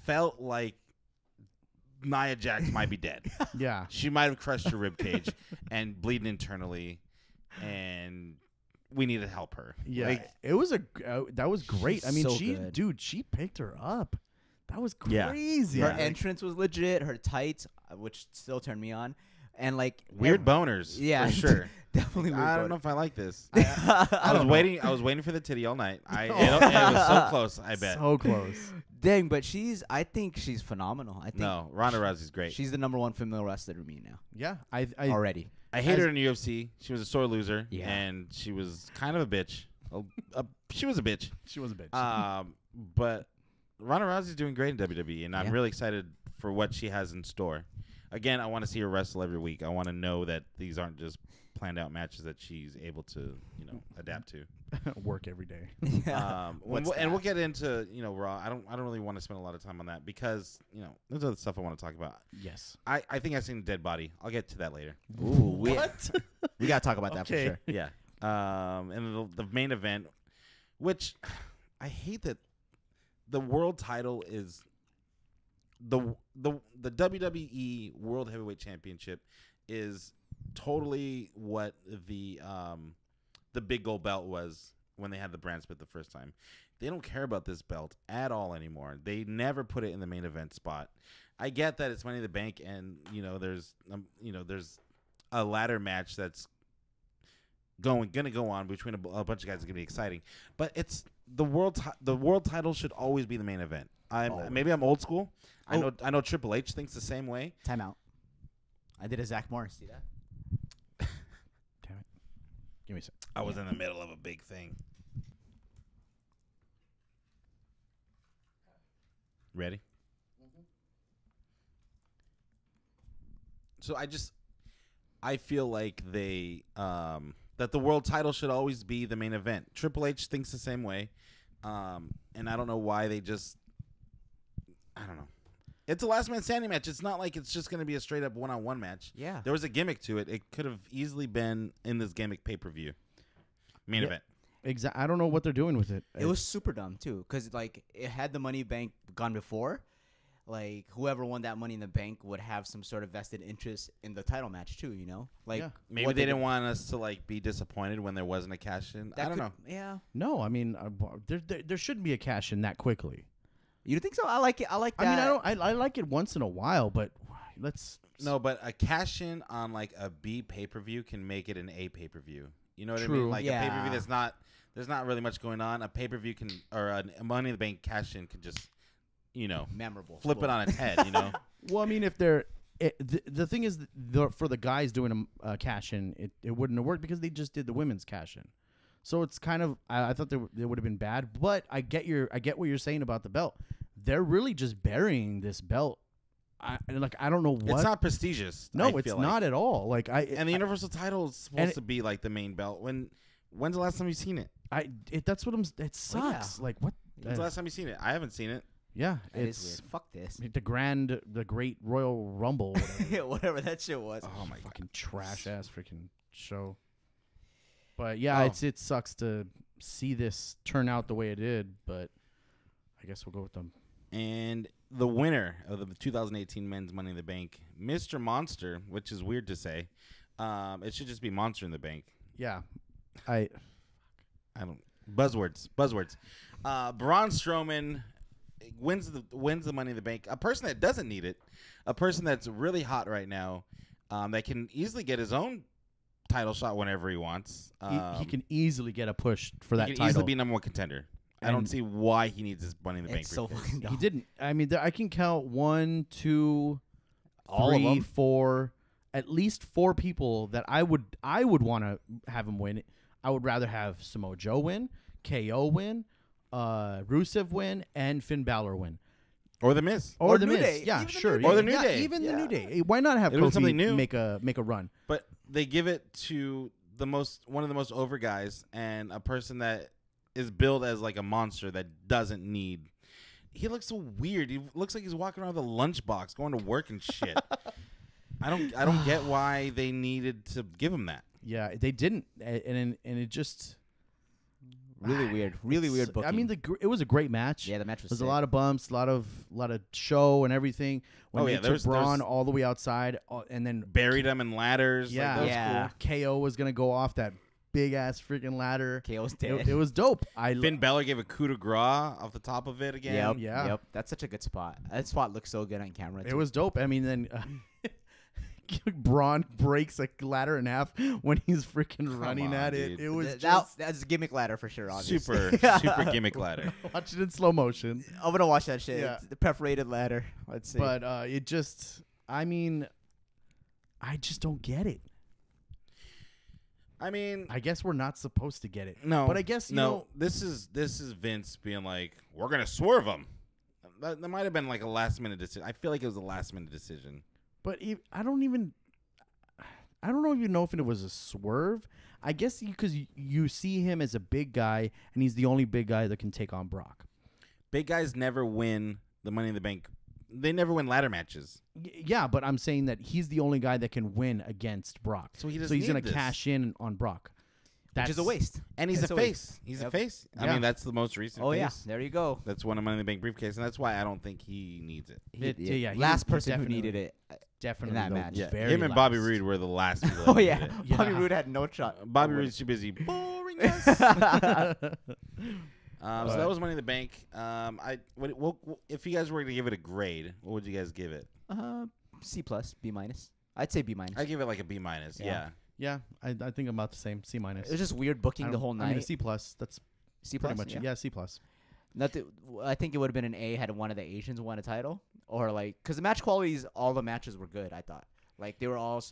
felt like Nia Jax might be dead. Yeah. She might have crushed her rib cage and bleeding internally, and we need to help her. Yeah. Like, It was that was great. She's I mean, so good. she picked her up. That was Yeah. crazy. Her Yeah. entrance was legit. Her tights, which still turned me on. and like Weird boners. Yeah, for sure. definitely. Like, weird I don't boner. know if I like this. I I was don't know. waiting. I was waiting for the titty all night. It was so close. I bet. So close. Dang, but I think she's phenomenal. I think No, Ronda Rousey's great. she's the #1 female wrestler to me now. Yeah, I Already. I hate her in UFC. She was a sore loser. Yeah. And she was kind of a bitch. She was a bitch. she was a bitch. But Ronda Rousey's doing great in WWE, and I'm Yeah. really excited for what she has in store. Again, I want to see her wrestle every week. I want to know that these aren't just planned out matches that she's able to, adapt to. Work every day. Yeah. What's And we'll that? get into, Raw. I don't really want to spend a lot of time on that because, there's other stuff I want to talk about. Yes. I think I've seen a dead body. I'll get to that later. Ooh, we What? gotta talk about that for Okay. sure. Yeah. And the main event, which I hate that the world title is the WWE World Heavyweight Championship is totally what the big gold belt was when they had the brand split the first time. They don't care about this belt at all anymore. They never put it in the main event spot. I get that it's Money in the Bank, and there's a ladder match that's gonna go on between a bunch of guys. It's gonna be exciting, but it's the world title should always be the main event. Maybe I'm old school. I know Triple H thinks the same way. Time out. I did a Zach Morris. See that? Damn it. Give me a sec. I was in the middle of a big thing. Ready? So I feel like they that the world title should always be the main event. Triple H thinks the same way, and I don't know why they just. I don't know. It's a last man standing match. It's not like it's just going to be a straight up 1-on-1 match. Yeah. There was a gimmick to it. It could have easily been in this gimmick pay-per-view main event. Exactly. I don't know what they're doing with it. It was super dumb too, because like it had the Money Bank gone before, like whoever won that Money in the Bank would have some sort of vested interest in the title match too. Like Yeah. Maybe what they didn't want us to like be disappointed when there wasn't a cash in. I don't know. Yeah. No, I mean, there shouldn't be a cash in that quickly. You think so? I like it. I like that. I mean, I like it once in a while, but let's. No, but a cash in on like a B pay-per-view can make it an A pay-per-view. You know what I mean? True. Like Yeah. a pay-per-view there's not really much going on. A pay-per-view can, or a Money in the Bank cash in can just, memorable. flip it on its head. Well, I mean, if they're the thing is, for the guys doing a cash in, it wouldn't have worked because they just did the women's cash in. So it's kind of I thought they would have been bad, but I get what you're saying about the belt. They're really just burying this belt. I don't know what. It's not prestigious. No, I it's feel not at all. And the Universal title is supposed to be like the main belt. When's the last time you've seen it? That's what it sucks. yeah. Like what? When's the last time you've seen it? I haven't seen it. Yeah, That is it's weird. Fuck this. the Great Royal Rumble. Whatever. Whatever that shit was. Oh my Fucking trash ass freaking show. But yeah, Oh. it sucks to see this turn out the way it did. But I guess we'll go with them. And the winner of the 2018 Men's Money in the Bank, Mr. Monster, which is weird to say. It should just be Monster in the Bank. Yeah, I don't. Buzzwords. Braun Strowman wins the Money in the Bank. A person that doesn't need it, a person that's really hot right now, that can easily get his own title shot whenever he wants. he can easily get a push for that he can title. easily be number 1 contender. I don't And- see why he needs this Money in the Bank. It's so briefcase. fucking dumb. He didn't. I mean, I can count 1, 2, All of 3, them? 4, at least 4 people that I would want to have him win. I would rather have Samoa Joe win, KO win, Rusev win, and Finn Balor win. Or the Miz. Or New the Miz, Day. yeah, Even the sure. New Or the New Yeah, Day. even the Yeah. New Day. Why not have It was Kofi something new. make a run? But they give it to one of the most over guys, and a person that is billed as like a monster that doesn't need. He looks so weird. He looks like he's walking around with a lunchbox, going to work and shit. I don't get why they needed to give him that. Yeah, they didn't, and it just Really weird. Really weird booking. I mean, it was a great match. yeah, the match was There's sick. a lot of bumps, a lot of show and everything. When Oh, they yeah, took there's- Braun all the way outside, and then Buried him in ladders. Yeah. Like, that was Yeah. KO was gonna go off that big ass freaking ladder. KO's dead. It was dope. cool. Finn Balor gave a coup de grace off the top of it again. Yep. Yeah. Yep. That's such a good spot. That spot looks so good on camera. It too. was dope. I mean, then Braun breaks a ladder in half when he's freaking running on, at it. dude. It was that's a gimmick ladder for sure. Obviously. super gimmick ladder. watch it in slow motion. I'm gonna watch that shit. Yeah. It's the perforated ladder. Let's see. But it just, I mean, I just don't get it. I mean, I guess we're not supposed to get it. no, But I guess, you know, This is Vince being like, we're gonna swerve him. That might have been like a last minute decision. I feel like it was a last minute decision. but I don't even know if it was a swerve. I guess because you see him as a big guy, and he's the only big guy that can take on Brock. Big guys never win the Money in the Bank. They never win ladder matches. Yeah, but I'm saying that he's the only guy that can win against Brock. So he doesn't So he's need gonna this. cash in on Brock. which is a waste. And he's That's a a waste. face. He's a Yep. face. I Yeah. mean, that's the most recent Oh face. yeah, there you go. That's one of Money in the Bank briefcase, and that's why I don't think he needs it. Yeah, he last was person who definitely- needed it. Definitely that the match. Yeah, very him and Bobby last. Roode were the last people that Oh needed yeah. it. Yeah. Bobby Roode had no shot. Bobby Or Roode's too busy boring us. But- So that was Money in the Bank. If you guys were to give it a grade, what would you guys give it? C plus, B minus. I'd say B minus. I give it like a B minus. Yeah. Yeah. Yeah, I think I'm about the same. C minus. It was just weird booking the whole night. I mean, a C plus. That's C pretty plus, much yeah. C plus. Nothing. I think it would have been an A had one of the Asians won a title, or like because the match qualities, all the matches were good. I thought like they were all.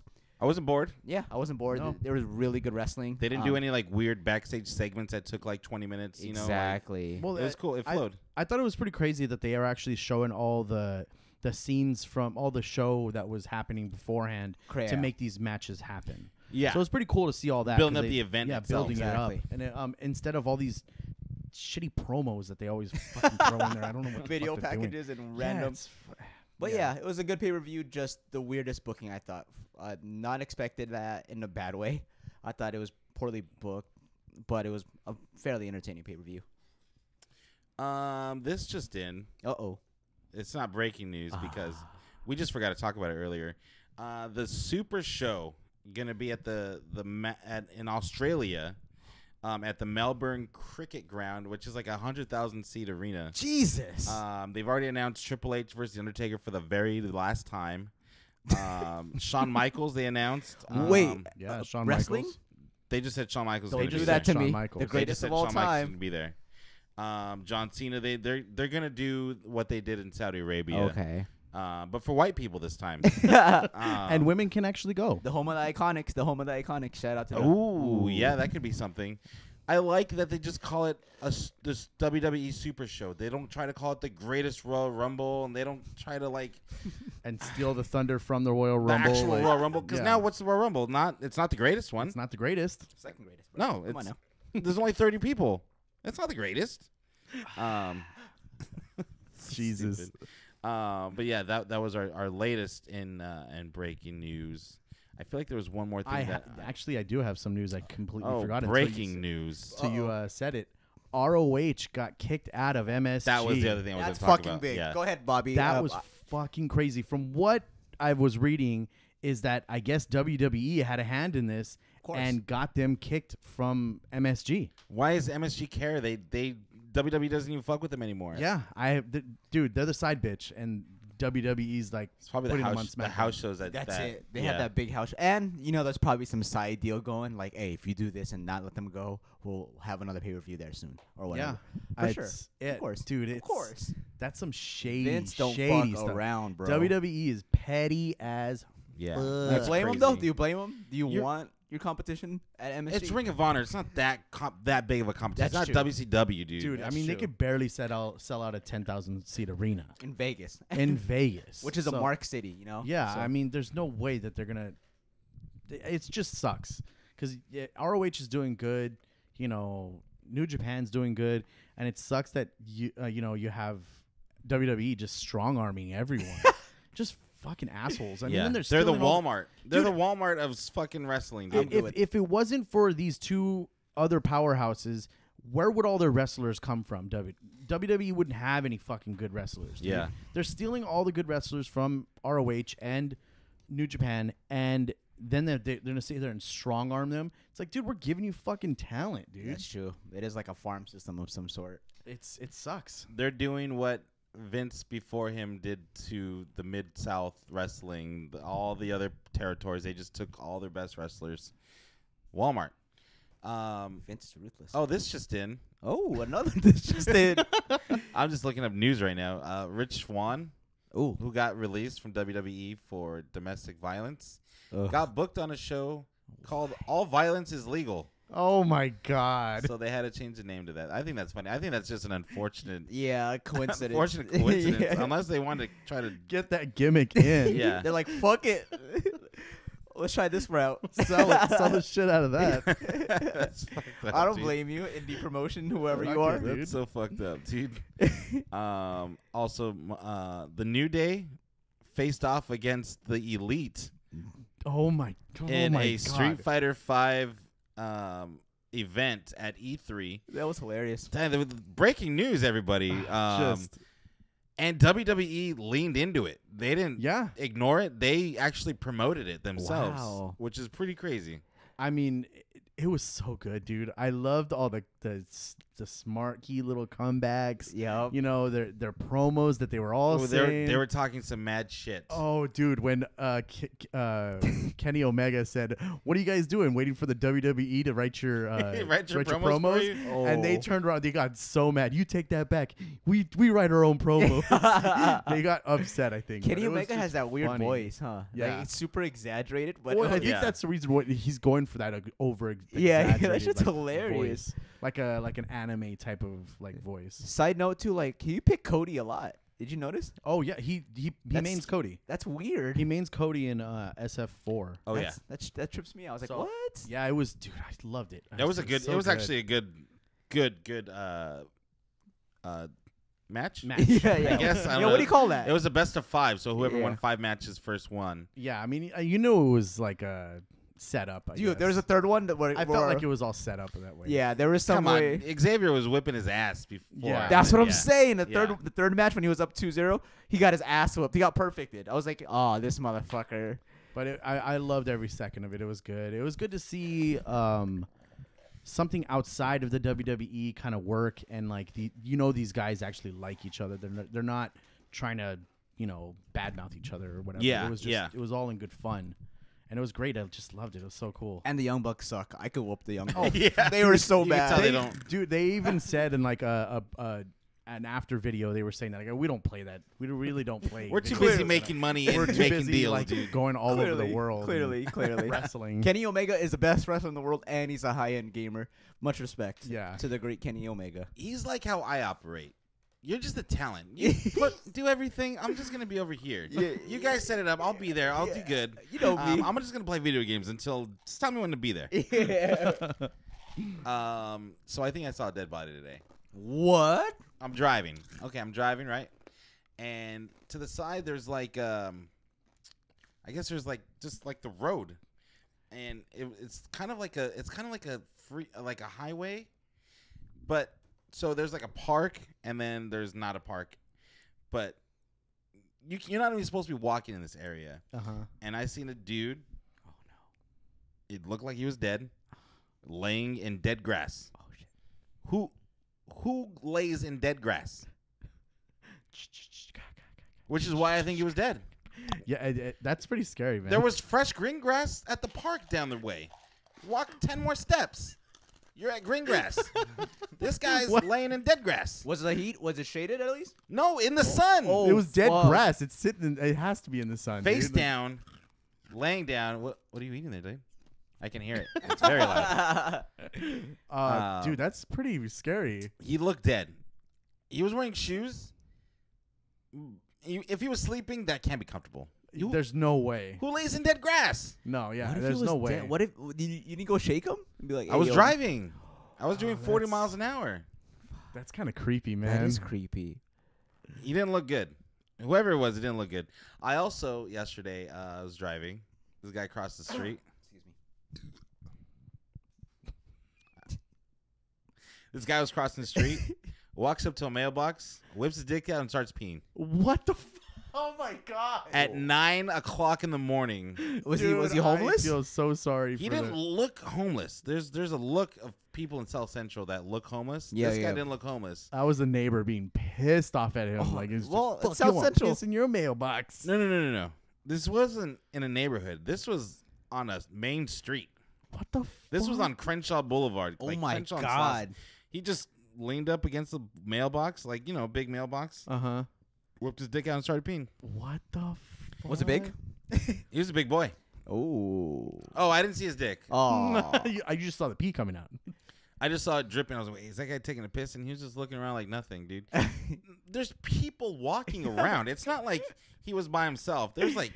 I wasn't bored. Yeah, I wasn't bored. No. There was really good wrestling. They didn't do any like weird backstage segments that took like 20 minutes. You know, exactly. Well, like, it was cool. It flowed. I thought it was pretty crazy that they are actually showing all the scenes from all the show that was happening beforehand to make these matches happen. Yeah. So it's pretty cool to see all that. Building 'cause up the event Yeah, itself. building Exactly. it up. And it, instead of all these shitty promos that they always fucking throw in there. I don't know what the video fuck they're doing. packages and Yeah, random. But yeah. yeah, it was a good pay per view. Just the weirdest booking. I thought. Not expected that in a bad way. I thought it was poorly booked, but it was a fairly entertaining pay per view. This just in. Oh. It's not breaking news because we just forgot to talk about it earlier. The Super Show gonna be at in Australia, at the Melbourne Cricket Ground, which is like 100,000 seat arena. Jesus. They've already announced Triple H versus The Undertaker for the very last time. Shawn Michaels they announced. Wait. Yeah, Shawn wrestling? Michaels. They just said Shawn Michaels. Don't gonna do be that there. to me. Shawn Michaels. The They greatest just said of all Shawn Michaels is time. gonna be there. John Cena. They're gonna do what they did in Saudi Arabia. Okay. But for white people this time. And women can actually go. The home of the iconics. The home of the iconics. Shout out to them. Ooh, yeah, that could be something. I like that they just call it this WWE Super Show. They don't try to call it the greatest Royal Rumble, and they don't try to like And steal the thunder from the Royal the Rumble. actual like- Royal Rumble. Because yeah. now what's the Royal Rumble? It's not the greatest one. It's not the greatest. Second greatest. No, Come on it's now. there's only 30 people. It's not the greatest. Jesus. Stupid. But yeah, that was our latest in breaking news. I feel like there was one more thing Actually, I do have some news I completely forgot. until breaking news. So you said it. ROH got kicked out of MSG. That was the other thing I was That's going to talk fucking about. big. Yeah. Go ahead, Bobby. That was fucking crazy. From what I was reading, is that I guess WWE had a hand in this course. and got them kicked from MSG. Why does MSG care? They WWE doesn't even fuck with them anymore. Yeah, dude, they're the side bitch, and WWE's like It's probably putting the them on house, the SmackDown. house shows that. That's that, it. They yeah. had that big house, and there's probably some side deal going. Like, hey, if you do this and not let them go, we'll have another pay per view there soon or whatever. Yeah, For sure. Of course, dude. of course. That's some shady, Vince don't shady fuck stuff. around, bro. WWE is petty as Yeah. fuck. Do you That's blame him though? crazy. Do you blame him? Do you You're- want your competition at MSG? It's Ring of Honor. It's not that big of a competition. That's it's not WCW, dude. Dude, I That's mean, they true. could barely sell out a 10,000 seat arena in Vegas, in Vegas, which is a So, Mark City, you know. Yeah, So- I mean, there's no way that they're gonna. It just sucks because ROH is doing good, New Japan's doing good, and it sucks that you have WWE just strong arming everyone, just fucking assholes. I mean, yeah. then They're the stealing all- Walmart. They're Dude, the Walmart of fucking wrestling, dude. If it wasn't for these two other powerhouses, where would all their wrestlers come from? WWE wouldn't have any fucking good wrestlers. Dude. Yeah. They're stealing all the good wrestlers from ROH and New Japan, and then they're going to sit there and strong arm them. It's like, dude, we're giving you fucking talent, dude. That's true. It is like a farm system of some sort. It sucks. They're doing what Vince before him did to the Mid-South wrestling, all the other territories. They just took all their best wrestlers. Walmart. Vince is ruthless. Oh, this just in. Oh, another this just in. I'm just looking up news right now. Rich Swann, Ooh. who got released from WWE for domestic violence, Ugh. got booked on a show called All Violence is Legal. Oh my God. So they had to change the name to that. I think that's funny. I think that's just an unfortunate Yeah, coincidence. unfortunate coincidence. Yeah. Unless they wanted to try to Get that gimmick in. Yeah. They're like, fuck it. Let's try this route. Sell it. Sell the shit out of that. That's fucked up, I don't dude. blame you, indie promotion, whoever Fuck you it, are. dude. That's so fucked up, dude. Also, the New Day faced off against the Elite Oh my. Oh in my a God. Street Fighter V event at E3. That was hilarious. Damn, there was breaking news, everybody. Just And WWE leaned into it. They didn't yeah. ignore it. They actually promoted it themselves, Wow. which is pretty crazy. I mean, it was so good, dude. I loved all the smart key little comebacks. Yep. You know, their promos that they were all saying. They were talking some mad shit. Oh, dude, when Kenny Omega said, "What are you guys doing? Waiting for the WWE to write your Write your promos for you? And they Oh. turned around. They got so mad. You take that back. We write our own promos. They got upset, I think. Kenny but it was Omega just has that weird funny. voice, huh? Yeah. Like, it's super exaggerated, but Well, I think Yeah. that's the reason why he's going for that over. Yeah, that exaggerated, shit's like, hilarious. voice. Like an anime type of like voice. Side note too, like, you pick Cody a lot. Did you notice? Oh yeah, he That's- mains Cody. That's weird. He mains Cody in SF4. Oh yeah, That trips me out. I was like, So- what? Yeah, it was, dude. I loved it. that was a good. so it was good. actually a good match. Match. Yeah, yeah. I guess, I don't Yo, know. what do you call that? It was a best of 5, so whoever Yeah. won 5 matches first won. Yeah, I mean, you knew it was like a setup. I Dude, guess. there was a third one that where I felt like it was all set up that way. Yeah, there was some Come way. on, Xavier was whipping his ass before. Yeah. That's what I'm Yeah. saying. The Yeah. third match when he was up 2-0, he got his ass whooped. He got perfected. I was like, oh, this motherfucker. But I loved every second of it. It was good. It was good to see something outside of the WWE kind of work, and like these guys actually like each other. They're not trying to badmouth each other or whatever. Yeah, It was just yeah. it was all in good fun, and it was great. I just loved it. It was so cool. And the Young Bucks suck. I could whoop the Young Oh, Bucks. Yeah. They were so You can tell bad. they don't. Dude, they even said in like an after video, they were saying that like, we don't play that. We really don't play. We're too video busy games. making money and We're too making busy deals, like dude. going all over the world. and Clearly. wrestling. Kenny Omega is the best wrestler in the world, and he's a high-end gamer. Much respect Yeah. to the great Kenny Omega. He's like how I operate. You're just a talent. You do everything. I'm just gonna be over here. Yeah. You guys set it up. I'll be there. I'll do good. You know me. I'm just gonna play video games until just tell me when to be there. Yeah. So I think I saw a dead body today. What? I'm driving. Okay, I'm driving, right? And to the side there's like I guess there's like just like the road. And it's kind of like a free like a highway. But so there's like a park and then there's not a park. But you're not even supposed to be walking in this area. And I seen a dude. Oh no. It looked like he was dead, laying in dead grass. Oh shit. Who lays in dead grass? Which is why I think he was dead. Yeah, that's pretty scary, man. There was fresh green grass at the park down the way. Walk 10 more steps. You're at green grass. This guy's laying in dead grass. Was the heat? Was it shaded at least? No, in the sun. Oh, it was dead fuck. grass. It's sitting. It has to be in the sun. Face dude. down, laying down. What are you eating there, dude? I can hear it. It's very loud. Dude, that's pretty scary. He looked dead. He was wearing shoes. If he was sleeping, that can't be comfortable. There's no way. Who lays in dead grass? No, yeah, What if he there's was no way. dead? What if you didn't go shake him and be like? I "Hey, was yo." driving. I was doing 40 that's- miles an hour. That's kind of creepy, man. That is creepy. He didn't look good. Whoever it was, it didn't look good. I also, yesterday, I was driving. This guy crossed the street. Excuse me. This guy was crossing the street, walks up to a mailbox, whips his dick out, and starts peeing. What the? Oh my god! At 9 o'clock in the morning. Was Dude, he homeless? I feel so sorry. He for didn't the- look homeless. There's a look of people in South Central that look homeless. Yeah, This guy yeah. didn't look homeless. I was the neighbor being pissed off at him. Oh, like, it's well, fuck it's South you, I'm Central. pissing your mailbox. No. This wasn't in a neighborhood. This was on a main street. What the? This was fuck? on Crenshaw Boulevard. Oh like my Crenshaw and god! Slauson. He just leaned up against the mailbox, like, big mailbox. Whooped his dick out and started peeing. What the? Fuck? Was it big? He was a big boy. Oh. Oh, I didn't see his dick. Oh. I just saw the pee coming out. I just saw it dripping. I was like, wait, is that guy taking a piss? And he was just looking around like nothing, dude. There's people walking around. It's not like he was by himself. There's like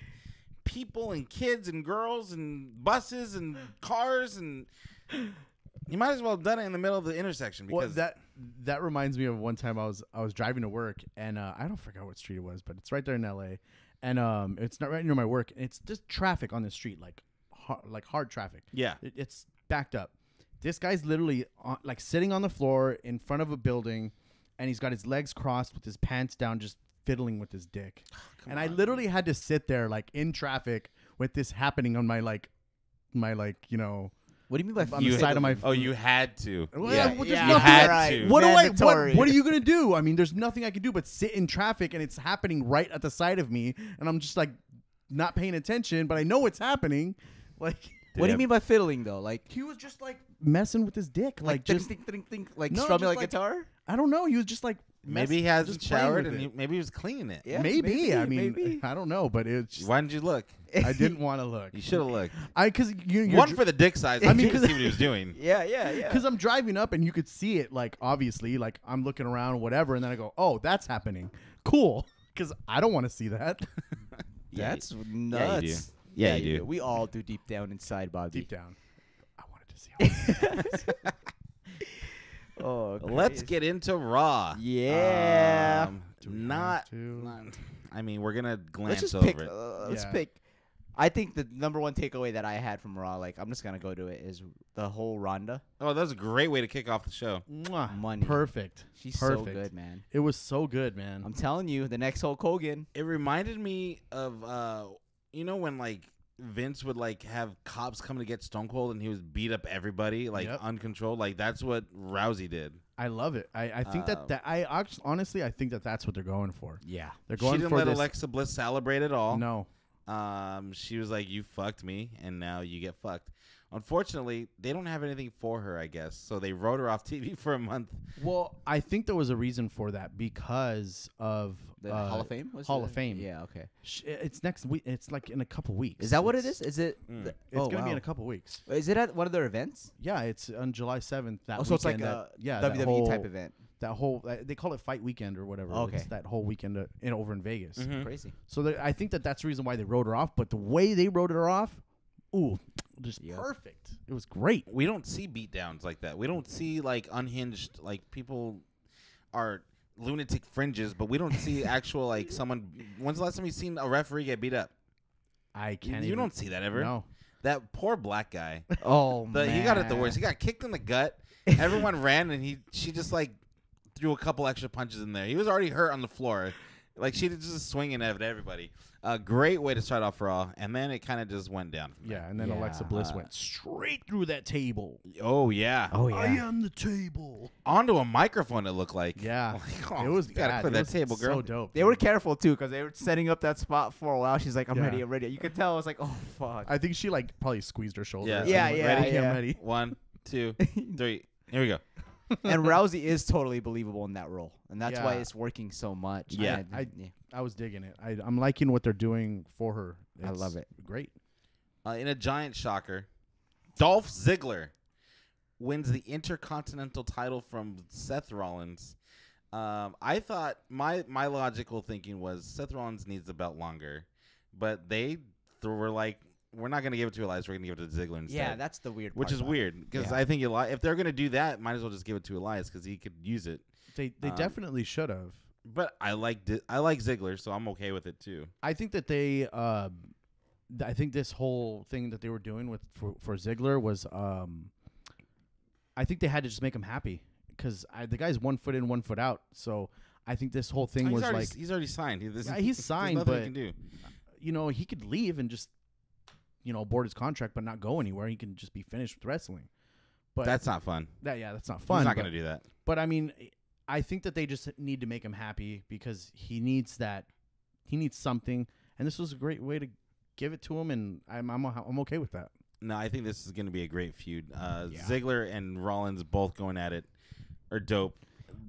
people and kids and girls and buses and cars, and you might as well have done it in the middle of the intersection because Well, that reminds me of one time I was driving to work, and I don't forget what street it was, but it's right there in LA, and it's not right near my work. And it's just traffic on the street, like hard traffic. yeah. It's backed up. This guy's literally like sitting on the floor in front of a building, and he's got his legs crossed with his pants down, just fiddling with his dick. And I literally had to sit there like in traffic with this happening on my What do you mean by on the side of my. Oh, you had to. Well, yeah, well, there's you nothing- had to. What Mandatory. what are you gonna do? I mean, there's nothing I can do but sit in traffic, and it's happening right at the side of me, and I'm just like not paying attention, but I know it's happening. Like, What do you mean by fiddling though? Like he was just like messing with his dick, like think, just think, like No, strumming just like like- guitar? I don't know. He was just like Maybe he hasn't just playing showered with and it. maybe he was cleaning it. Yeah, maybe. I mean, maybe. I don't know, but it's just, Why didn't you look? I didn't want to look. You should have looked. Because One for the dick size. I mean, to see what he was doing. Yeah. because I'm driving up and you could see it, like obviously, like I'm looking around, whatever, and then I go, oh, that's happening. Cool, because I don't want to see that Yeah, That's you nuts. do. Yeah, you do. We all do deep down inside, Bobby. deep down. I wanted to see. How Oh, Let's crazy. get into Raw. Yeah. Do we Not, have to? not- I mean, we're gonna Let's glance just over pick. it. Let's Yeah. pick. I think the number one takeaway that I had from Raw, like I'm just gonna go to it, is the whole Ronda. Oh, that was a great way to kick off the show. Mwah. Money. Perfect. She's so Perfect. good, man. It was so good, man. I'm telling you, the next Hulk Hogan. It reminded me of, when like Vince would like have cops come to get Stone Cold and he would beat up everybody like Yep. uncontrolled. Like that's what Rousey did. I love it. I think honestly I think that that's what they're going for. Yeah. They're She going didn't for let this. Alexa Bliss celebrate at all. No. She was like, "You fucked me, and now you get fucked." Unfortunately, they don't have anything for her, I guess. So they wrote her off TV for a month. Well, I think there was a reason for that because of The Hall of Fame. Was Hall it? of Fame. Yeah. Okay. It's next week. It's like in a couple weeks. Is that what it It's- is? Is it? Mm. the- It's oh, gonna be wow. in a couple weeks. Is it at one of their events? Yeah, it's on July 7th. That Oh, so it's like weekend, a that WWE type whole- event. That whole they call it Fight Weekend or whatever. Okay. It's that whole weekend over in Vegas. Mhm. Crazy. So I think that's the reason why they wrote her off. But the way they wrote her off, ooh, just Yep. perfect. It was great. We don't see beatdowns like that. We don't see like unhinged, like people are lunatic fringes, but we don't see actual like someone. When's the last time you seen a referee get beat up? I can't. You even, don't see that ever. No. That poor black guy. Oh man. He got it the worst. He got kicked in the gut. Everyone ran, and she just like threw a couple extra punches in there. He was already hurt on the floor. Like she was just swinging at everybody. A great way to start off Raw, and then it kind of just went down. From Yeah, and then Alexa Yeah. Bliss went straight through that table. there. Oh yeah. Oh I yeah. am the table. Onto a microphone. It looked like. Yeah, Like, oh, it was you gotta bad. clear It that was table, girl. So dope. They were careful too, because they were setting up that spot for a while. She's like, "I'm Yeah. ready, I'm ready." You could tell. I was like, "Oh fuck." I think she like probably squeezed her shoulder. Yeah. or Yeah, something. yeah, Ready? yeah. I'm ready. 1, 2, 3. Here we go. And Rousey is totally believable in that role, and that's why Yeah. it's working so much. Yeah. And I was digging it. I'm liking what they're doing for her. I love It's it. Great. In a giant shocker, Dolph Ziggler wins the Intercontinental title from Seth Rollins. I thought my logical thinking was Seth Rollins needs the belt longer, but they were like, we're not going to give it to Elias. We're going to give it to Ziggler instead. yeah, that's the weird. which part is about it. weird because Yeah. I think if they're going to do that, might as well just give it to Elias because he could use it. They Um, definitely should have. But I like Ziggler, so I'm okay with it too. I think that they. I think this whole thing that they were doing for Ziggler was. I think they had to just make him happy because the guy's 1 foot in, 1 foot out. So I think this whole thing was like he's already signed. he's signed, there's nothing but he can do. He could leave and just board his contract, but not go anywhere. He can just be finished with wrestling. But That's not fun. that's not fun. He's not going to do that. But I mean, I think that they just need to make him happy because he needs that. He needs something, and this was a great way to give it to him, and I'm okay with that. No, I think this is going to be a great feud. Ziggler and Rollins both going at it are dope.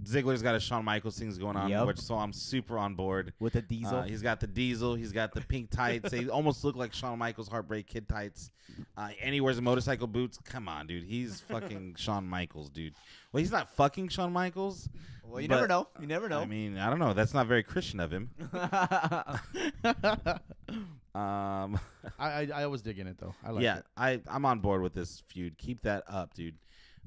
Ziggler's got a Shawn Michaels things going on, so I'm super on board. With the diesel. He's got the diesel. He's got the pink tights. They almost look like Shawn Michaels' Heartbreak Kid tights. And he wears motorcycle boots. Come on, dude. He's fucking Shawn Michaels, dude. Well, he's not fucking Shawn Michaels. Well, you never know. You never know. I mean, I don't know. That's not very Christian of him. I was digging it though. I like it. I'm on board with this feud. Keep that up, dude.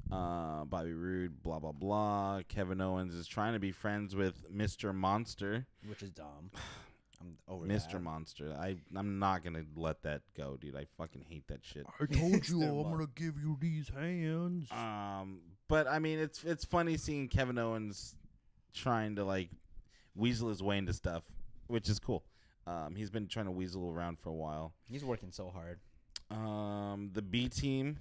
Bobby Roode, blah blah blah. Kevin Owens is trying to be friends with Mr. Monster, which is dumb. I'm over Mr. Monster. I'm not gonna let that go, dude. I fucking hate that shit. I told you I'm gonna give you these hands. But I mean, it's funny seeing Kevin Owens trying to like weasel his way into stuff, which is cool. He's been trying to weasel around for a while. He's working so hard. The B team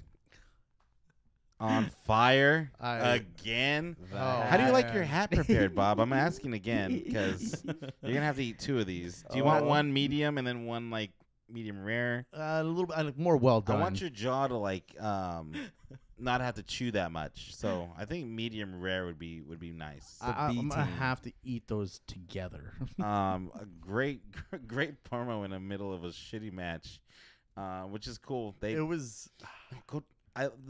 on fire again. How do you like your hat prepared, Bob? I'm asking again because you're gonna have to eat 2 of these. Do you want one medium and then one like medium rare? A little bit more well done. I want your jaw to like not have to chew that much. So I think medium rare would be nice. I'm gonna have to eat those together. A great promo in the middle of a shitty match, which is cool.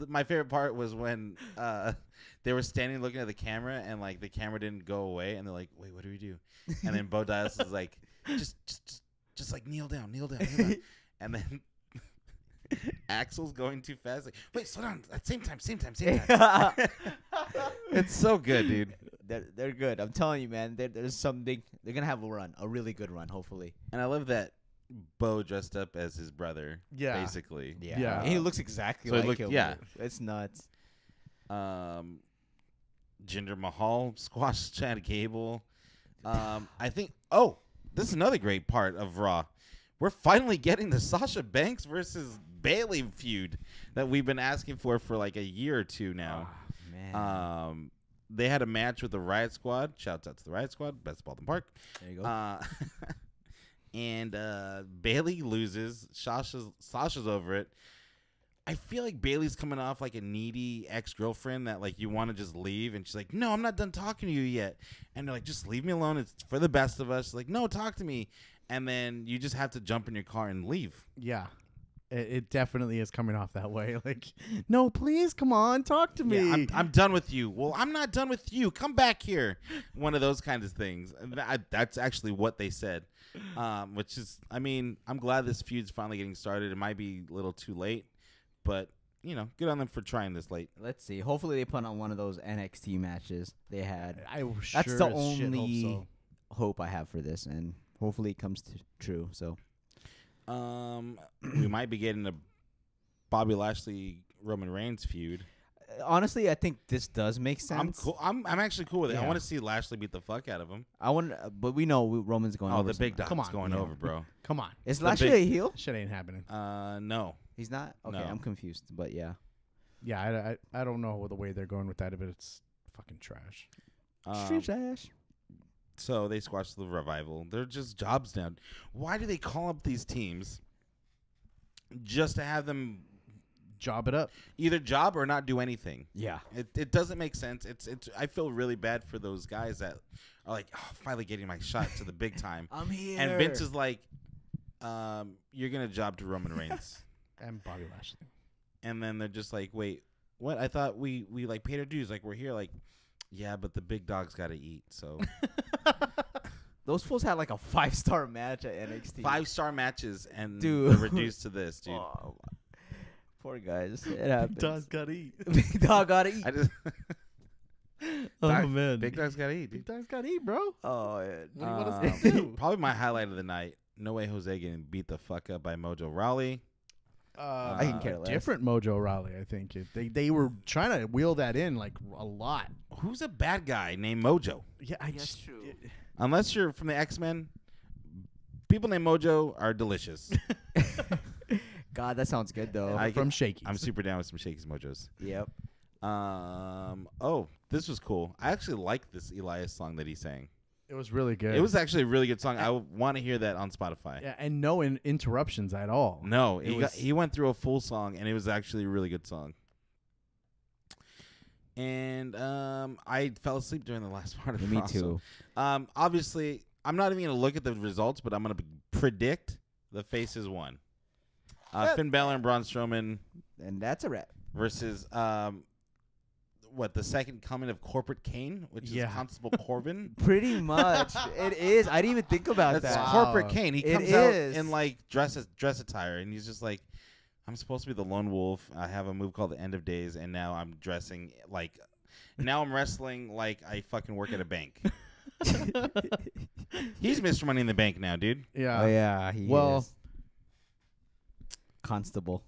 My favorite part was when they were standing looking at the camera and like the camera didn't go away and they're like, wait, what do we do? And then Bo Dallas is like, just like kneel down. And then Axel's going too fast. Like, wait, slow down. At same time. It's so good, dude. They're good. I'm telling you, man. There's something. They're gonna have a really good run, hopefully. And I love that Bo dressed up as his brother. Yeah, basically. Yeah. He looks exactly like him. Yeah, it's nuts. Jinder Mahal squashed Chad Gable. I think. Oh, this is another great part of Raw. We're finally getting the Sasha Banks versus Bayley feud that we've been asking for like a year or two now. Oh, man. They had a match with the Riot Squad. Shouts out to the Riot Squad. Best Baldwin Park. There you go. And Bayley loses. Sasha's over it. I feel like Bayley's coming off like a needy ex-girlfriend that like you want to just leave, and she's like, "No, I'm not done talking to you yet." And they're like, "Just leave me alone. It's for the best of us." Like, "No, talk to me." And then you just have to jump in your car and leave. Yeah. It definitely is coming off that way. Like, no, please, come on, talk to me. Yeah, I'm done with you. Well, I'm not done with you. Come back here. One of those kinds of things. That's actually what they said, which is, I mean, I'm glad this feud's finally getting started. It might be a little too late, but, good on them for trying this late. Let's see. Hopefully they put on one of those NXT matches they had. That's the only hope I have for this, and hopefully it comes true. So. We might be getting a Bobby Lashley Roman Reigns feud. Honestly, I think this does make sense. I'm cool. I'm actually cool with it. Yeah. I want to see Lashley beat the fuck out of him. But we know Roman's going over. Oh, the big dog's going over, bro. Come on. Is Lashley a heel? Shit ain't happening. No. He's not? Okay, No. I'm confused, but yeah. Yeah, I don't know the way they're going with that, but it's fucking trash. Street trash. So they squashed the Revival. They're just jobs now. Why do they call up these teams just to have them job it up? Either job or not do anything. Yeah. It doesn't make sense. It's I feel really bad for those guys that are like, oh, finally getting my shot to the big time. I'm here. And Vince is like, you're going to job to Roman Reigns. And Bobby Lashley. And then they're just like, wait, what? I thought we like paid our dues. Like, we're here. Like, yeah, but the big dog's got to eat, so... Those fools had like a 5-star match at NXT. 5-star matches, and Dude. they're reduced to this, dude. Oh, poor guys. It happens. Big dog's gotta eat. Big dog gotta eat. Man. Big dog's gotta eat, dude. Big dog's gotta eat, bro. Oh, yeah. What do you want us to do? Probably my highlight of the night. No Way Jose getting beat the fuck up by Mojo Rawley. I can care less. Different Mojo Rawley, I think. They were trying to wheel that in like a lot. Who's a bad guy named Mojo? Yeah, That's true. Unless you're from the X-Men, people named Mojo are delicious. God, that sounds good though. From Shaky. I'm super down with some Shakey's Mojos. Yep. Oh, this was cool. I actually like this Elias song that he sang. It was really good. It was actually a really good song. I want to hear that on Spotify. Yeah, and no interruptions at all. No, he went through a full song, and it was actually a really good song. And I fell asleep during the last part of it. Me too. Obviously, I'm not even going to look at the results, but I'm going to predict the Faces won. Finn Balor and Braun Strowman And that's a wrap. versus the second coming of Corporate Kane, which is Constable Corbin. Pretty much. It is. I didn't even think about That's that. Corporate Kane. He It comes out is. in like dress attire, and he's just like, I'm supposed to be the lone wolf. I have a move called the End of Days, and now I'm dressing like, now I'm wrestling like I fucking work at a bank. He's Mr. Money in the Bank now, dude. Yeah. Oh yeah. He is. Constable.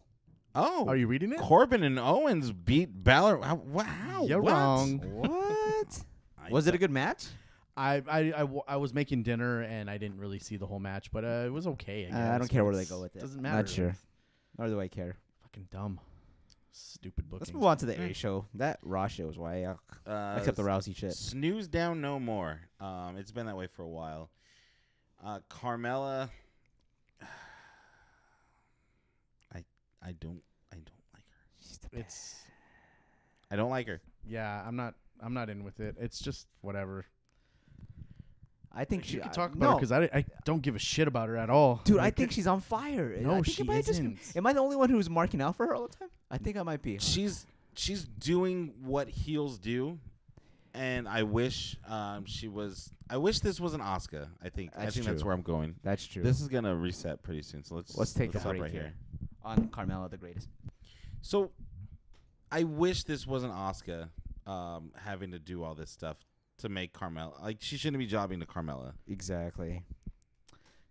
Oh, Are you reading it? Corbin and Owens beat Balor. How? You're What? wrong. What? Was it a good match? I was making dinner and I didn't really see the whole match, but it was okay. I guess. I don't care where they go with it. Doesn't matter. Not sure. Nor do I care. Fucking dumb. Stupid booking. Let's move on to the A show. That Raw shit was way out. Except the Rousey shit. Snooze down no more. It's been that way for a while. Carmella. I don't like her. She's the best. I don't like her. Yeah, I'm not in with it. It's just whatever. I think You can talk about it because I don't give a shit about her at all. Dude, I Like, think she's on fire. No, I think she it might just be- isn't. Am I the only one who's marking out for her all the time? I think I might be. She's doing what heels do, and I wish she was. I wish this was an Asuka. I think that's true. where I'm going. That's true. This is gonna reset pretty soon, so let's take a stop break right here. On Carmella the Greatest. So, I wish this wasn't Asuka having to do all this stuff to make Carmella. Like, she shouldn't be jobbing to Carmella. Exactly.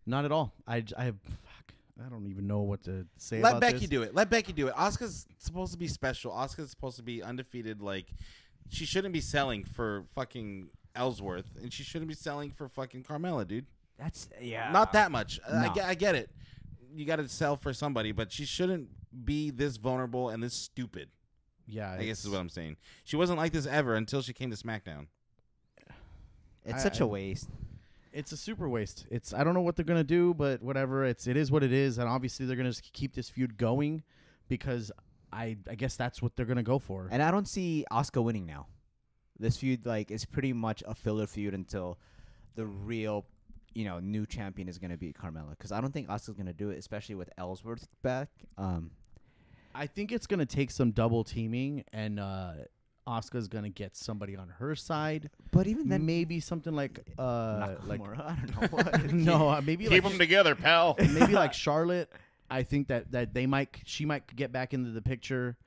Not at all. I don't even know what to say Let about Becky this. do it. Let Becky do it. Asuka's supposed to be special. Asuka's supposed to be undefeated. Like, she shouldn't be selling for fucking Ellsworth, and she shouldn't be selling for fucking Carmella, dude. That's Not that much. No. I get it. You got to sell for somebody, but she shouldn't be this vulnerable and this stupid. Yeah, I guess is what I'm saying. She wasn't like this ever until she came to SmackDown. It's such a waste. It's a super waste. I don't know what they're gonna do, but whatever. It is what it is, and obviously they're gonna just keep this feud going because I guess that's what they're gonna go for. And I don't see Asuka winning now. This feud is pretty much a filler feud until the real, new champion is gonna be Carmella. Because I don't think Asuka's gonna do it, especially with Ellsworth back. I think it's gonna take some double teaming, and Asuka's gonna get somebody on her side. But even then, Maybe something like Nakamura, I don't know what. no, maybe Keep like them together, pal. maybe like Charlotte. I think that she might get back into the picture,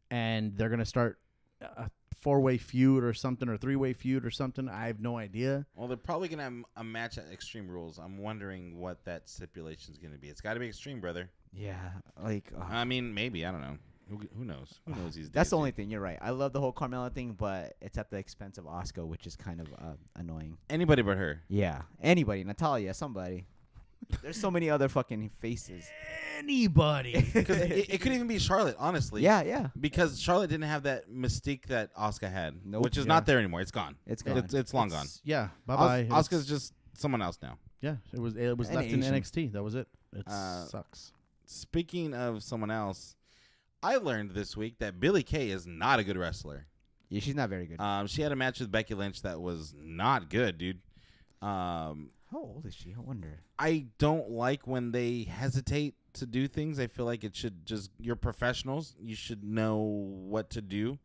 and they're gonna start a 4-way feud or something, or 3-way feud or something. I have no idea. Well, they're probably going to have a match at Extreme Rules. I'm wondering what that stipulation is going to be. It's got to be Extreme, brother. Yeah, I mean, maybe. I don't know. Who knows? Who knows these days? that's the only thing. You're right. I love the whole Carmella thing, but it's at the expense of Asuka, which is kind of annoying. Anybody but her. Yeah, anybody, Natalia, somebody. There's so many other fucking faces. Anybody. Because it could even be Charlotte, honestly. Yeah. Because Charlotte didn't have that mystique that Asuka had, Nope. which is not there anymore. It's gone. It's gone. It's long gone. Yeah. Bye bye. Asuka's just someone else now. Yeah. It was And left in Asian. NXT. That was it. It sucks. Speaking of someone else, I learned this week that Billie Kay is not a good wrestler. Yeah, she's not very good. She had a match with Becky Lynch that was not good, dude. How old is she? I wonder. I don't like when they hesitate to do things. I feel like it should just, you're professionals. You should know what to do.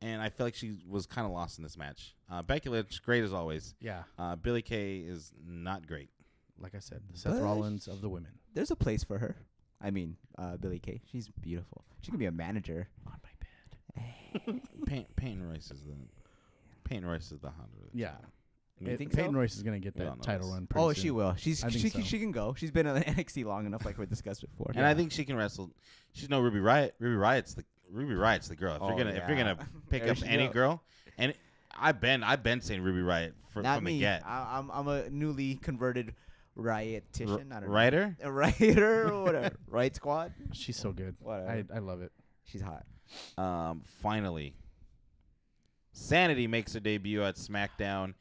And I feel like she was kind of lost in this match. Becky Lynch, great as always. Yeah. Billie Kay is not great. Like I said, the Seth Rollins of the women. There's a place for her. I mean, Billie Kay. She's beautiful. She can be a manager. On my bed. Peyton Royce is the Honda. Yeah. You think so? Peyton Royce is gonna get We all that know title this. run. Pretty Oh, soon. she will. I think so. She can go. She's been in NXT long enough, like we discussed before. And I think she can wrestle. She's no Ruby Riott. Ruby Riott's the girl. If Oh, you're gonna pick There up she any go. girl, and I've been saying Ruby Riott Not from me. the get. I'm a newly converted riotician. I don't Writer? know. A writer or whatever. Right squad. She's so good. Whatever. I love it. She's hot. Finally, Sanity makes her debut at SmackDown,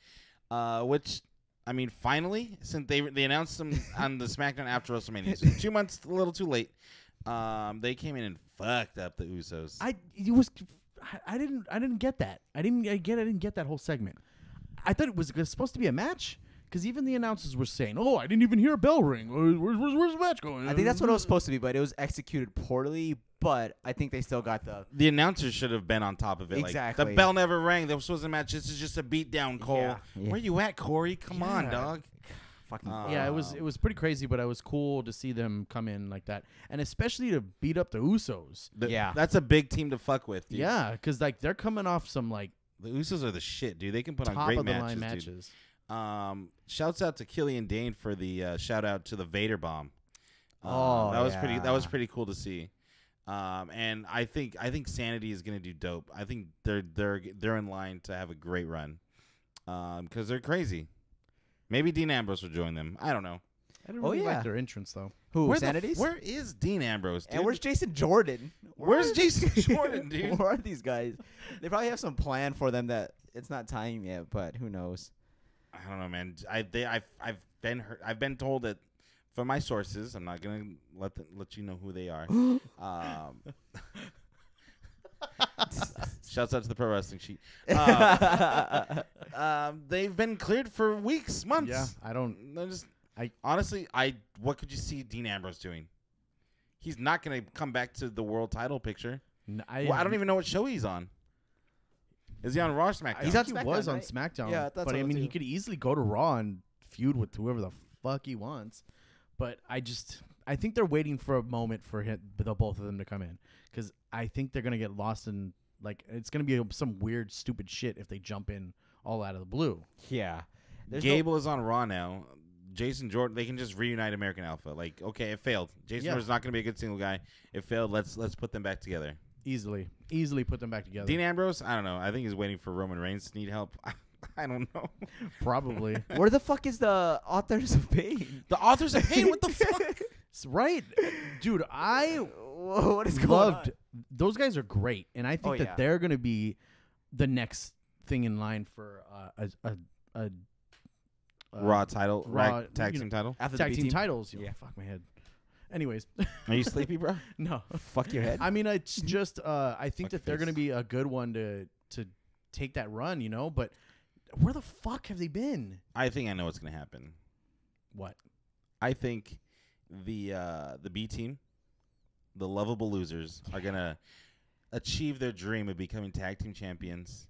which, I mean, finally, since they announced them on the SmackDown after WrestleMania, so 2 months a little too late. They came in and fucked up the Usos. I didn't get that. I didn't get that whole segment. I thought it was supposed to be a match. Because even the announcers were saying, "Oh, I didn't even hear a bell ring. Where's the match going?" I think that's what it was supposed to be, but it was executed poorly. But I think they still got The announcers should have been on top of it. Exactly. Like, the bell never rang. There was supposed to match. This is just a beatdown, Cole. Yeah. Where you at, Corey? Come on, Yeah. dog. fucking. Yeah, it was pretty crazy, but it was cool to see them come in like that, and especially to beat up the Usos. Yeah. That's a big team to fuck with, dude. Yeah, because like they're coming off some like The Usos are the shit, dude. They can put on top great of the matches, line dude. matches. Shouts out to Killian Dane for the shout out to the Vader bomb. Oh, that was pretty. That was yeah. pretty cool to see. And I think Sanity is gonna do dope. I think they're in line to have a great run. Because they're crazy. Maybe Dean Ambrose will join them. I don't know. I didn't Oh, really yeah. like their entrance though. Who? Where Sanities? where is Dean Ambrose, dude? And where's Jason Jordan? Where's Where are Jason these- Jordan, dude? Where are these guys? They probably have some plan for them that it's not time yet, but who knows? I don't know, man. I've been told that from my sources. I'm not gonna let you know who they are. Shouts out to the Pro Wrestling Sheet. They've been cleared for weeks, months. Yeah, I don't. Honestly, what could you see Dean Ambrose doing? He's not gonna come back to the world title picture. I don't even know what show he's on. Is he on Raw or SmackDown? He's He on SmackDown, was on right? SmackDown. Yeah, that's but what I I'm mean, he too. could easily go to Raw and feud with whoever the fuck he wants. But I think they're waiting for a moment for the both of them to come in, because I think they're gonna get lost in it's gonna be some weird, stupid shit if they jump in all out of the blue. Yeah. Gable is on Raw now. Jason Jordan, they can just reunite American Alpha. Like, okay, it failed. Jason Jordan's not going to be a good single guy. It failed. Let's put them back together. Easily put them back together. Dean Ambrose, I don't know. I think he's waiting for Roman Reigns to need help. I don't know. Probably. Where the fuck is the Authors of Pain? The Authors of Pain, what the fuck? Right, dude. I What is going loved on? those guys are great, and I think Oh, that yeah. they're gonna be the next thing in line for a Raw title, Raw, tag you team know, title. After tag the B team titles. Yeah. Fuck my head. Anyways, Are you sleepy, bro? no. Fuck your head. I mean, it's just I think Fuck your that they're face. gonna be a good one to take that run, you know. But where the fuck have they been? I think I know what's going to happen. What? I think the B team, the lovable losers, are going to achieve their dream of becoming tag team champions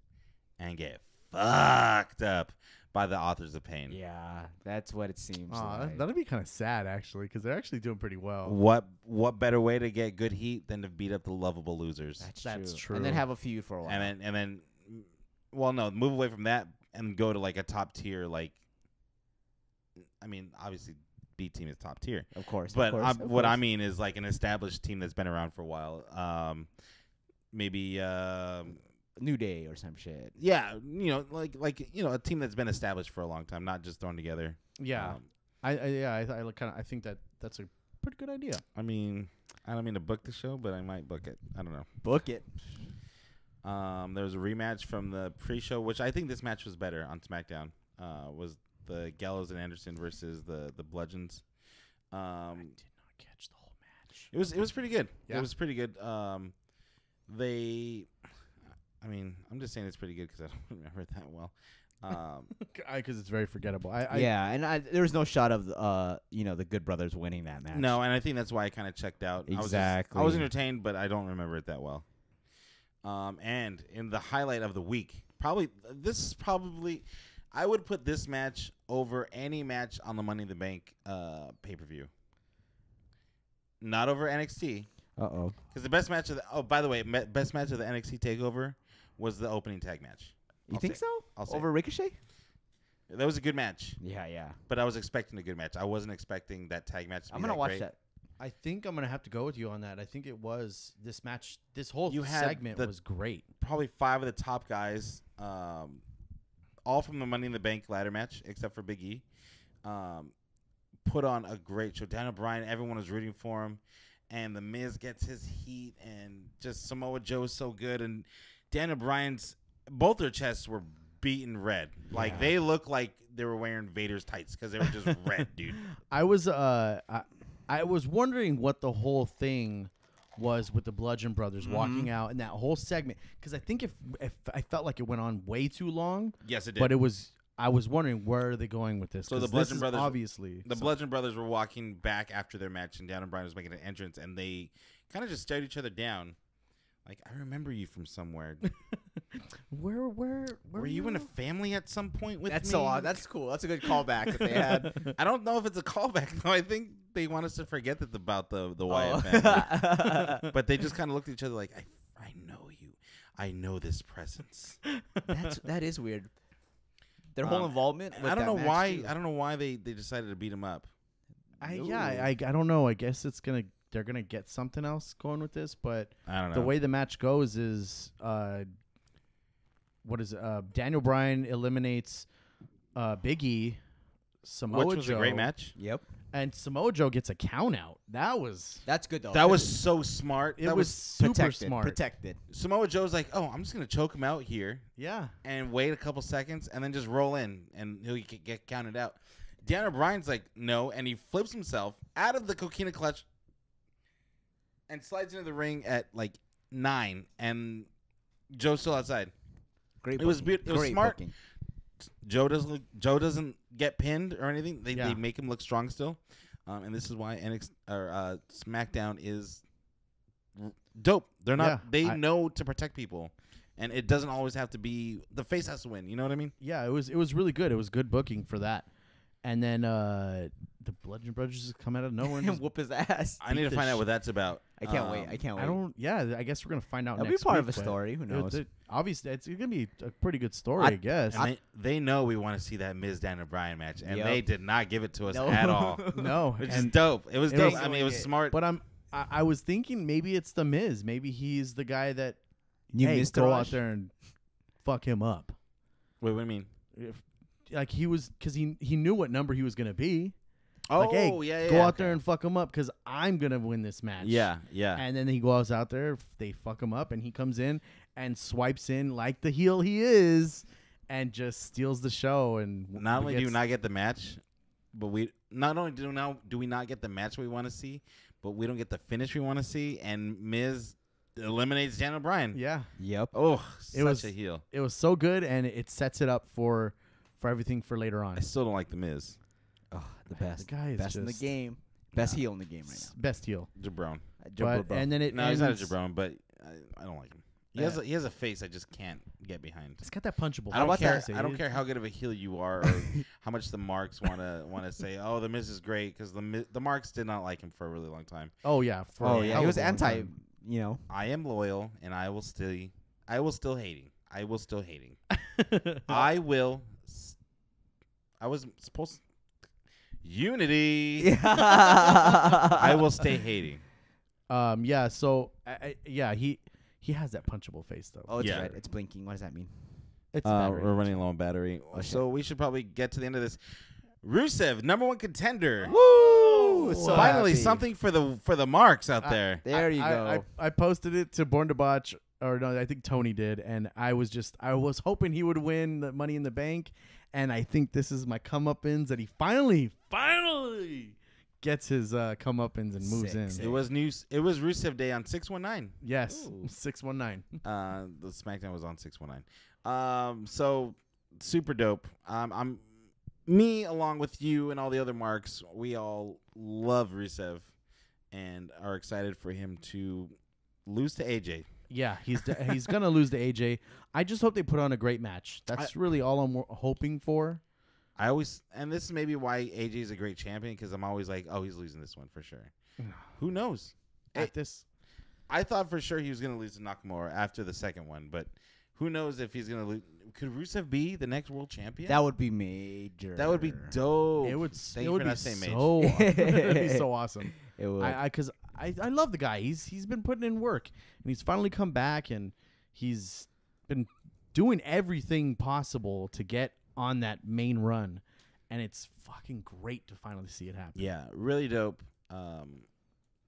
and get fucked up by the Authors of Pain. Yeah, that's what it seems Aw, like. that'd be kind of sad actually, because they're actually doing pretty well. What better way to get good heat than to beat up the lovable losers? That's true. And then have a feud for a while. And then well, no, move away from that and go to like a top tier, like, I mean, obviously B team is top tier, of course. but of what I course. mean is like an established team that's been around for a while. Maybe New Day or some shit. yeah, you know, like a team that's been established for a long time, not just thrown together. Yeah, Um, I think that's a pretty good idea. I mean, I don't mean to book the show, but I might book it. I don't know. Book it. There was a rematch from the pre-show, which I think this match was better on SmackDown. Was the Gallows and Anderson versus the Bludgeons. I did not catch the whole match. It was pretty good. Yeah. It was pretty good. I mean, I'm just saying it's pretty good because I don't remember it that well. Because it's very forgettable. Yeah, and there was no shot of the Good Brothers winning that match. No, and I think that's why I kind of checked out. Exactly. I was entertained, but I don't remember it that well. And in the highlight of the week, I would put this match over any match on the Money in the Bank pay-per-view. Not over NXT. Uh-oh. Because the best match of the best match of the NXT TakeOver was the opening tag match. You I'll think say- so? I'll say Over Ricochet? That was a good match, Yeah. but I was expecting a good match. I wasn't expecting that tag match to be I'm gonna watch great. that. I think I'm gonna have to go with you on that. I think it was this match. This whole You had segment the- was great. Probably 5 of the top guys, all from the Money in the Bank ladder match, except for Big E. Put on a great show. Daniel Bryan, everyone was rooting for him, and The Miz gets his heat, and just Samoa Joe is so good, and Daniel Bryan's both their chests were beaten red. Like Yeah. they look like they were wearing Vader's tights because they were just red, dude. I was wondering what the whole thing was with the Bludgeon Brothers walking out in that whole segment, because I think if I felt like it went on way too long. Yes, it did. But I was wondering where are they going with this? So 'Cause the this Bludgeon is Brothers- obviously The Bludgeon Brothers were walking back after their match, and Daniel Bryan was making an entrance, and they kind of just stared each other down. Like, I remember you from somewhere. where Were you in a family at some point with That's me? so odd. That's cool. That's a good callback that they had. I don't know if it's a callback, though. I think they want us to forget that about the Oh. Wyatt family. But they just kind of looked at each other like, I know you. I know this presence. That is weird. Their whole involvement. With I don't that know match, why. too. I don't know why they decided to beat him up. I don't know. I guess they're gonna get something else going with this, but I don't know. the way the match goes is Daniel Bryan eliminates Big E, Samoa Which was Joe, a great match. Yep. and Samoa Joe gets a count out. That was That's good though. That was so smart. it That was super protected. smart. Protected. Samoa Joe's like, oh, I'm just gonna choke him out here Yeah, and wait a couple seconds and then just roll in and he'll get counted out. Daniel Bryan's like, no, and he flips himself out of the coquina clutch and slides into the ring at like 9, and Joe's still outside. Great. It was booking. it was Great smart. booking. Joe doesn't get pinned or anything. They Yeah. make him look strong still, and this is why SmackDown is dope. They're not. Yeah, they know to protect people, and it doesn't always have to be the face has to win. You know what I mean? yeah. It was really good. It was good booking for that. And then the Bludgeon Brothers just come out of nowhere and And just whoop his ass. I need to the find out what that's about. I can't wait. I can't wait. I don't. Yeah, I guess we're gonna find out. That'll next be part week, of a but story. Who knows? Obviously, it's gonna be a pretty good story, I guess. And they know we want to see that Miz Daniel Bryan match, and Yep. they did not give it to us No. at all. No, Which is and dope. It was it dope. was- I mean, it was smart. but I was thinking maybe it's the Miz. Maybe he's the guy that You hey, missed go Raj? out there and fuck him up. Wait, what do you mean? Like he was, because he knew what number he was gonna be. Oh, Like, hey, yeah. go out there and fuck him up because I'm gonna win this match. Yeah. And then he goes out there, they fuck him up, and he comes in and swipes in like the heel he is, and just steals the show. And Not only do we not get the match, but we not only do we not get the match we want to see, but we don't get the finish we want to see. And Miz eliminates Daniel Bryan. yeah, Yep. Oh, It such was- a heel. it was so good, and it sets it up for everything for later on. I still don't like the Miz. Oh, the best. guy is best in the just- game. Best heel in the game right Best heel. Jabron. now. But and then it No, he's not a ends- Jabron, but I don't like him. He has a face I just can't get behind. It's got that punchable. I don't about care. that? I don't care how good of a heel you are, or how much the Marks want to say. Oh, the Miz is great because the Marks did not like him for a really long time. Oh yeah. For Oh a yeah, hell he of was a long anti. time. You know. I am loyal, and I will still hating. I will still hating. I will. I was supposed. Unity. I will stay hating. Yeah. So yeah, he has that punchable face though. Oh, it's Yeah. red. It's blinking. What does that mean? It's battery. We're running low on battery, Oh, shit. so we should probably get to the end of this. Rusev, #1 contender. Woo! So Finally, happy. something for the Marks out there. There you go. I posted it to Born to Botch, or no, I think Tony did, and I was hoping he would win the Money in the Bank, and I think this is my comeuppance that he finally gets his comeuppance and moves Sick, in. sick. It was Rusev Day on 619. Yes, Ooh. 619. The SmackDown was on 619. So super dope. I'm me along with you and all the other Marks. We all love Rusev and are excited for him to lose to AJ. Yeah, he's gonna lose to AJ. I just hope they put on a great match. That's really all I'm hoping for. And this is maybe why AJ is a great champion, because I'm always like, oh, he's losing this one for sure. Who knows? At this, I thought for sure he was going to lose to Nakamura after the second one, but Who knows if he's gonna lose? Could Rusev be the next world champion? That would be major. That would be dope. It would. Thank It you would for be not saying so. It'd be so awesome. It would. Because I love the guy. He's been putting in work, and he's finally come back, and he's been doing everything possible to get on that main run, and it's fucking great to finally see it happen. Yeah, really dope.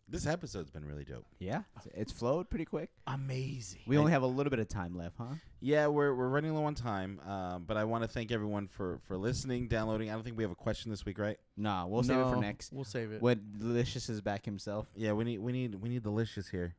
This episode's been really dope. Yeah, it's flowed pretty quick. Amazing. We only have a little bit of time left, huh? Yeah, we're running low on time, but I want to thank everyone for listening, downloading. I don't think we have a question this week, right? Nah, we'll save it for next. We'll save it. When Delicious is back himself. Yeah, we need Delicious here.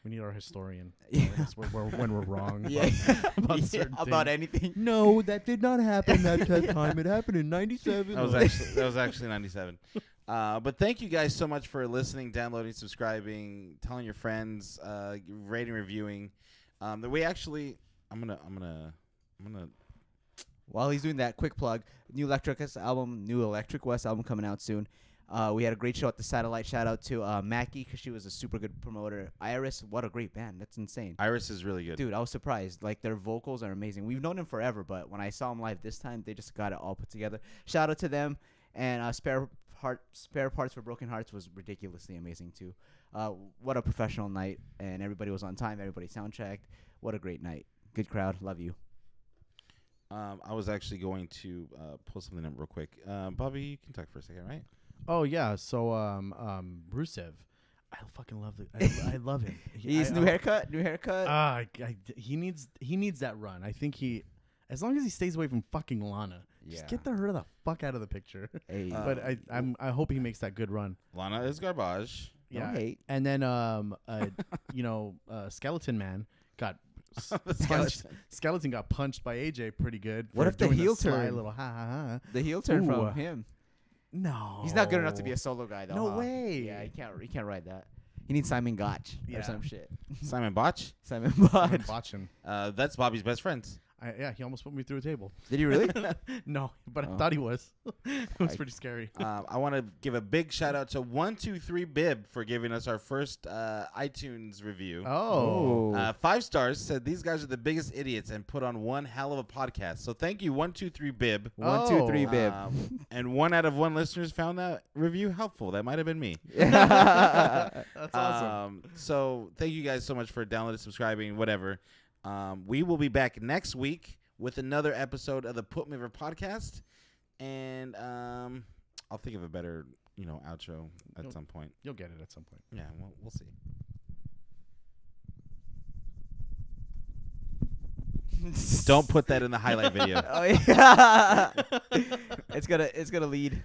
We need our historian. Yeah. When we're wrong. Yeah. About Yeah, certain about things. anything. No, that did not happen that time. It happened in '97. That was actually 97. But thank you guys so much for listening, downloading, subscribing, telling your friends, rating, reviewing. The way actually, I'm gonna. While he's doing that, quick plug: new Electric West album coming out soon. We had a great show at the Satellite. Shout out to Mackie because she was a super good promoter. Iris, what a great band! That's insane. Iris is really good. Dude, I was surprised. Like, their vocals are amazing. We've known them forever, but when I saw them live this time, they just got it all put together. Shout out to them. And Spare Parts for Broken Hearts was ridiculously amazing too. What a professional night, and everybody was on time. Everybody soundchecked. What a great night. Good crowd. Love you. I was actually going to pull something up real quick. Bobby, you can talk for a second, right? Oh yeah. So Rusev, I fucking love it. I love him. He's new haircut. He needs that run. I think as long as he stays away from fucking Lana. Just get her the fuck out of the picture. Hey. But I hope he makes that good run. Lana is garbage. Don't hate. And then Skeleton Man got Skeleton got punched by AJ pretty good. What for if the doing heel sly turn? Little ha ha ha. The heel turn Ooh, from him. No, He's not good enough to be a solo guy though. No huh? way. Yeah, he can't ride that. He needs Simon Gotch Yeah. or some shit. Simon Botch. Simon I'm Botch. watching. That's Bobby's best friend. He almost put me through a table. Did he really? No, but Oh. I thought he was. It was pretty scary. I want to give a big shout out to 123 Bib for giving us our first iTunes review. Oh. 5 stars, said these guys are the biggest idiots and put on one hell of a podcast. So thank you, 123 Bib. 1, 2, 3, Oh. bib. And 1 out of 1 listeners found that review helpful. That might have been me. That's awesome. So thank you guys so much for downloading, subscribing, whatever. We will be back next week with another episode of the Put Me Over podcast, and I'll think of a better, outro at some point. You'll get it at some point. Yeah, we'll see. Don't put that in the highlight video. Oh yeah. It's gonna lead.